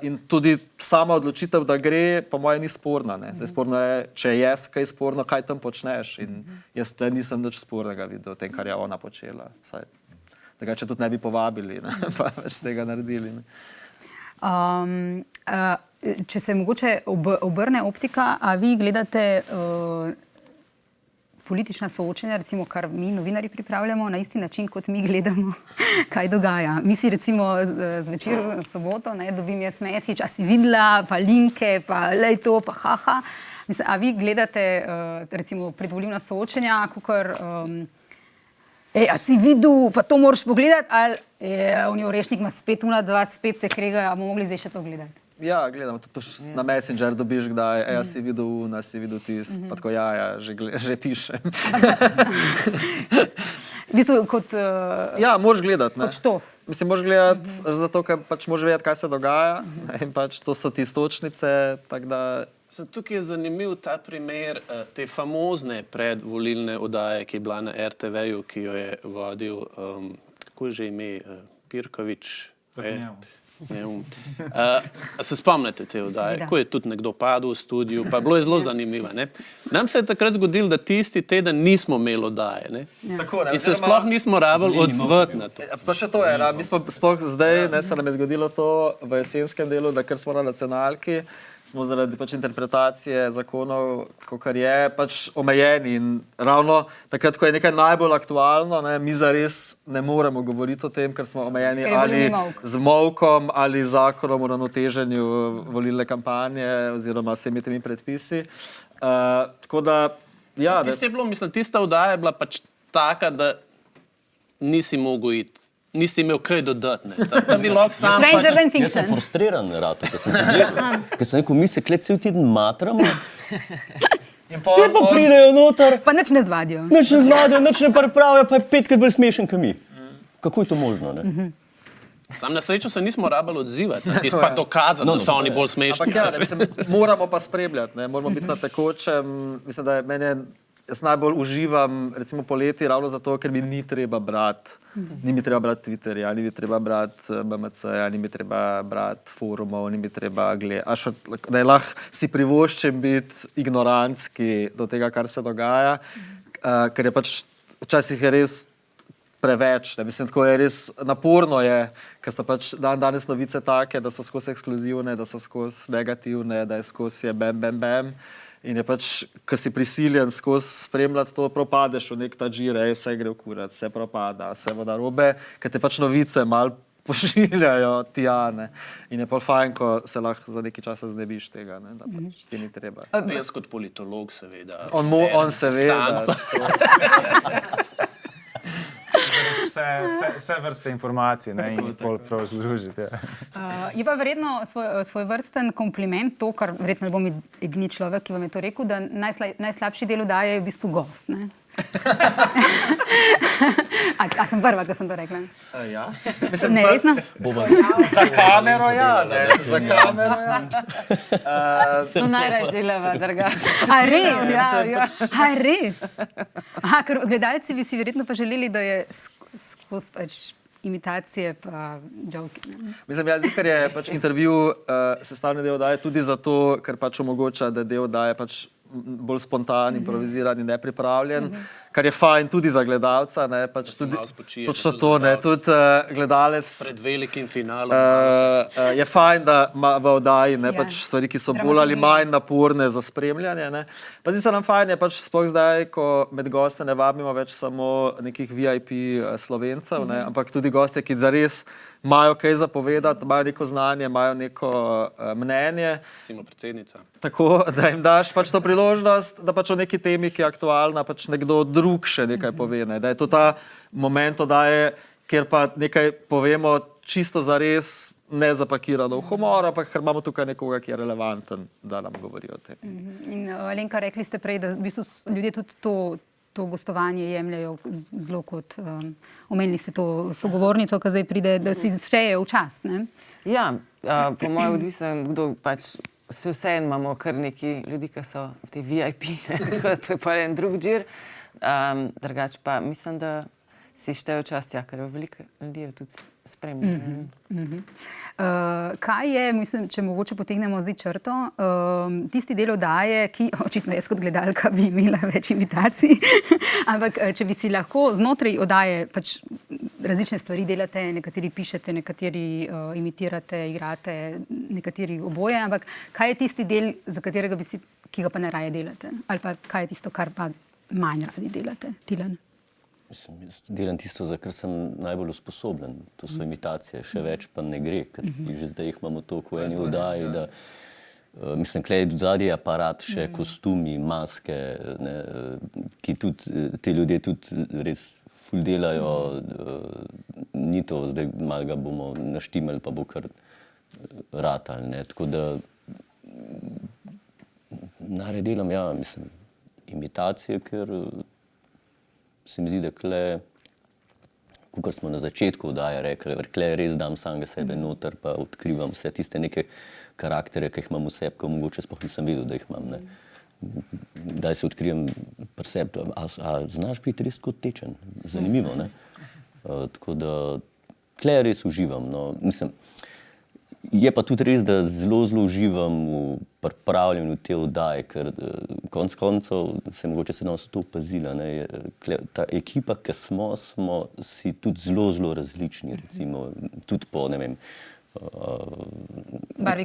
In tudi sama odločitev, da gre, po mojem, ni sporna. Zdaj sporno je, če je kaj sporno, kaj tam počneš. In jaz nisem nič spornega videl o tem, kar je ona počela. Če tudi ne bi povabili, pa več tega naredili. Če se mogoče obrne optika, a vi gledate politična soočenja, recimo, kar mi novinarji pripravljamo, na isti način, kot mi gledamo, kaj dogaja. Mi si recimo zvečer v soboto, dobim jaz message, a si videla, pa linke, pa lej to, pa haha. Mislim, a vi gledate recimo predvolilna soočenja, kakor a si videl, pa to moraš pogledati, ali oni Orešnik ima spet dva, spet se kregajo, a bomo mogli zdaj še to gledati? Ja, gledamo, to na Messenger dobiš kdaj, si videl tist, pa tako že pišem. V bistvu kot, Ja, moraš gledati. kot štof. Mislim, moraš gledati zato, ker pač moraš vedeti, kaj se dogaja. In pač to so ti istočnice, tako da... Tukaj je zanimiv ta primer te famozne predvolilne oddaje, ki je bila na RTV-ju, ki jo je vodil, kako je že ime, Pirkovič. Se spomnite te oddaje, ko je tudi nekdo padel v studiu, pa bilo je zelo zanimivo. Ne? Nam se je takrat zgodilo, da tisti teden nismo imeli oddaje. Ne? Tako, ne, In se sploh nismo rabili odzvati na to. Pa še to je, mi smo sploh zdaj, ne, se nam je zgodilo to v jesenskem delu, da ker smo na nacionalki, smo zaradi pač interpretacije zakonov, kakor je, pač omejeni. In ravno takrat, ko je nekaj najbolj aktualno, ne, mi zares ne moremo govoriti o tem, ker smo omejeni ali z molkom, ali zakonom o ravnoteženju volilne kampanje oziroma vsemi temi predpisi. Tako da, ja... Tista oddaja je bila pač taka, da nisi mogel iti. Nisi imel kaj dodati. Stranger than Jaz sem fiction. frustriran, Rato, ker sem pogledal. Ker sem rekel, mi se cel teden matramo, te pa pridejo noter, Pa nič ne zvadijo. nič ne zvadijo, nič ne pripravijo, pa je 5krat bolj smešen, kot mi. Kako je to možno, ne? Sam na srečo se nismo rabili odzivati, ti pa dokazati, da so oni bolj smešni. Ampak ja, ne, mislim, moramo pa spremljati, ne, moramo biti na tekočem. Mislim, da jaz najbolj uživam, recimo poleti, ravno zato, ker mi ni treba brati. Ni mi treba brati Twitterja, ni mi treba brati BMC-ja, ni mi treba brati forumov, ni mi treba gledati. Da je lahko si privoščim biti ignorantski do tega, kar se dogaja, ker je pač včasih je res preveč. Ne? Mislim, tako je res naporno je, ker so pač danes novice take, da so skozi ekskluzivne, da so skozi negativne, da je skozi bam. In je pač, ko si prisiljen skozi spremljati to, propadeš v nek ta džir, vse gre v kurac, vse propada, vse voda robe, ker te pač novice malo pošiljajo tja, ne. In je pa fajn, ko se lahko za nekaj časa znebiš tega, ne, da pač ti ni treba. Jaz kot politolog seveda. On seveda. Vse vrste informacij, ne, in pol prav združiti. Je pa verjetno svoj vrsten kompliment to, kar verjetno ne bom edini človek, ki vam je to rekel, da najslabši del oddaje je v bistvu gost, ne? A sem prva, ko sem to rekla? Ja. Ne, resno? Za kamero, ja, ne. Za kamero, ja. To najraž delava, drugače. A res? Ja. A res? Aha, ker gledalci bi si verjetno pa želeli, da je skozi pač imitacije pa joke. Mislim, jaz ker je pač intervju sestavni del oddaje tudi zato, ker pač omogoča, da del oddaje pač bolj spontan, improviziran in nepripravljen, kar je fajn tudi za gledalca, ne, pač tudi, točno to, ne, tudi gledalec Pred velikim finalom. je fajn, da ima v oddaji, ne, pač stvari, ki so bolj ali manj naporne za spremljanje, ne. Pa zdi se nam fajn, je pač sploh zdaj, ko med goste ne vabimo več samo nekih VIP Slovencev, ne, ampak tudi goste, ki zares imajo kaj zapovedati, imajo neko znanje, imajo neko mnenje. Recimo predsednica. Tako, da jim daš pač to priložnost, da pač o neki temi, ki je aktualna, pač nekdo drug še nekaj pove. Ne? Da je to ta moment oddaje, kjer pa nekaj povemo čisto zares, ne zapakirano v humor, ampak ker imamo tukaj nekoga, ki je relevanten, da nam govori o tem. In Alenka, rekli ste prej, da v bistvu ljudje tudi to gostovanje jemljajo zelo kot, omenili ste to sogovornico, ki zdaj pride, da si štejejo v čast, ne? Ja, po mojem odvisen, kdo pač se vseeno imamo kar neki ljudi, ki so v tej VIP, ne? Tako da to je pa en drug džir. Drugače pa mislim, da si štejejo čast, ja, ker veliko ljudi je tudi spremljeno. Kaj je, mislim, če mogoče potegnemo zdaj črto, tisti del oddaje, ki očitno jaz kot gledalka bi imela več imitacij, ampak če bi si lahko znotraj oddaje pač različne stvari delate, nekateri pišete, nekateri imitirate, igrate, nekateri oboje, ampak kaj je tisti del, za katerega bi si, ki ga pa ne raje delate? Ali pa kaj je tisto, kar pa manj radi delate? Tilen? Mislim, jaz delam tisto, za kar sem najbolj usposobljen. To so imitacije, še več pa ne gre, ker že zdaj jih imamo toliko v eni oddaji, da mislim, klej zadnji aparat, še kostumi, maske, ne, ki tudi, te ljudje tudi res ful delajo, ni to, zdaj malo ga bomo naštimali, pa bo kar ratali, ne, tako da naredelam, ja, mislim, imitacije, ker se mi zdi, da kle kot smo na začetku oddaje rekli, kle res dam samega sebe noter, pa odkrivam vse tiste neke karakterje, ki jih imam v sebi, ko mogoče sploh nisem videl, da jih imam. Ne. Daj se odkrijem pri sebi, a znaš biti res kot tečen, zanimivo, ne? Tako da, kle res uživam, no, mislim, je pa tudi res, da zelo uživam v pripravljanju te oddaje, ker konec koncev se mogoče se nas to opazila, ne, ta ekipa, ki smo si tudi zelo različni, recimo, tudi po, ne vem,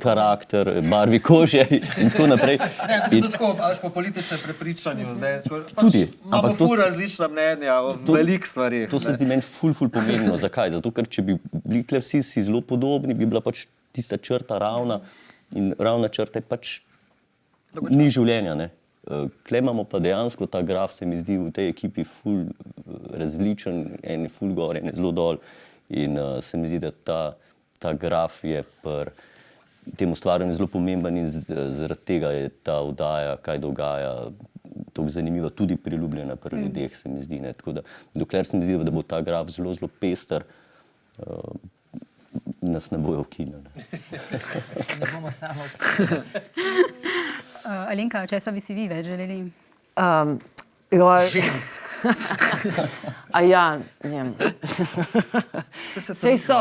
karakter, barvi kože in tako naprej. Ne, mislim tudi tako, ali po političnem prepričanju, zdaj, tudi, imamo ful različna mnenja o velikih stvarih. To se zdi meni ful pomembno. Zakaj? Zato, ker če bi bili vsi si zelo podobni, bi bila pač tista črta ravna in ravna črta je pač ni življenja, ne. Kle imamo pa dejansko ta graf, se mi zdi v tej ekipi ful različen, en je ful gor, en je zelo dol in se mi zdi, da ta graf je pri tem ustvarjanju zelo pomemben in zaradi tega je ta oddaja, kaj dogaja, tako zanimiva, tudi priljubljena pri ljudeh, se mi zdi. Ne. Tako da, dokler se mi zdi, da bo ta graf zelo pester, nas ne bojo ukinili. Ne bomo samo ukinili. Alenka, česa bi si vi več želeli? Žensk. A ja, njem. Sej so.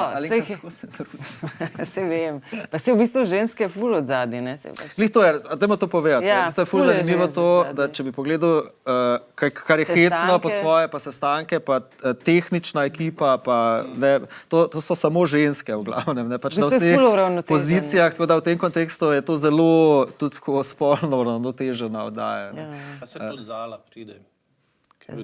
Sej vem. Pa se v bistvu ženske ful od zadnje, ne? Glih to je, dajmo to povedati. Ja, mislim, ful zanimivo to, da če bi pogledal, kar je hecno po svoje, pa sestanke, pa tehnična ekipa, pa ne, to so samo ženske v glavnem, ne? Pač na vseh pozicijah, tako da v tem kontekstu je to zelo tudi spolno uravnotežena oddaja. Pa se tudi Zala pride.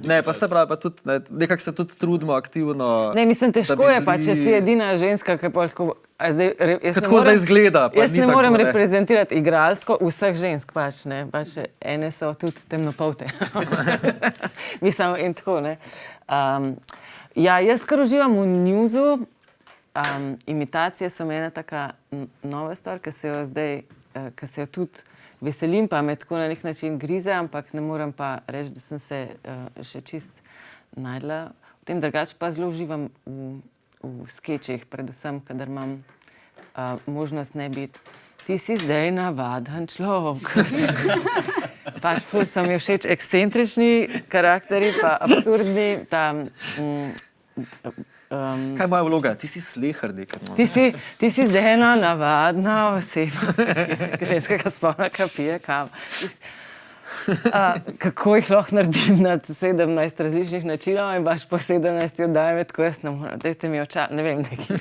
Ne, pa se pravi, pa tudi, nekako se tudi trudimo aktivno. Ne, mislim, težko je pa, če si edina ženska, ki polsko... Kako zdaj izgleda? Jaz ne morem reprezentirati igralsko vseh žensk, pač, ne. Pač ene so tudi temnopolte. Mislim, in tako, ne. Ja, jaz kar uživam v newsu. Imitacije so ena taka nova stvar, ki se jo zdaj, ki se jo tudi veselim, pa me tako na nek način grize, ampak ne morem pa reči, da sem se še čist najdla. V tem drugače pa zelo uživam v skečih, predvsem, kadar imam možnost ne biti. Ti si zdaj navaden človek. Pač ful so mi všeč ekscentrični karakteri, pa absurdni, kaj je moja vloga? Ti si slehernik. Ti si zdaj ena navadna oseba, ženskega spola, ki pije kavo. Kako jih lahko naredim na 17 različnih načinov in baš po 17 oddajem, tako jaz ne morem, dajte mi očal, ne vem, neki.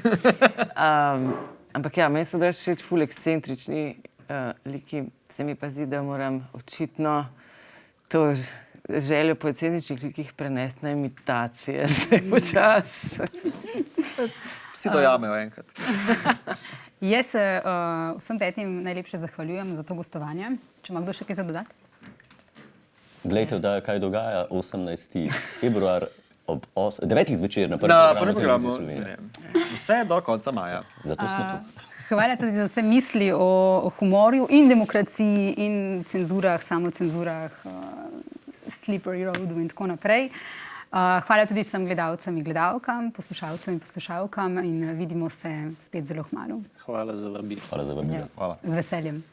Ampak ja, meni so drugače všeč ful ekscentrični liki, se mi pa zdi, da moram očitno to željo po ekscentričnih likih prenesti na imitacije, se počas. Vsi dojamejo enkrat. Jaz se vsem petim najlepše zahvaljujem za to gostovanje. Če ima kdo še kaj za dodati? Glejte, kaj dogaja 18. februar ob 9. zvečer na prvem programu Slovenije. Vse do konca maja. Zato smo tu. Hvala tudi za vse misli o humorju in demokraciji in cenzurah, samocenzurah, slippery roadu in tako naprej. Hvala tudi vsem gledalcem in gledalkam, poslušalcem in poslušalkam in vidimo se spet zelo kmalu. Hvala za vabilo. Hvala za vabilo. Z veseljem.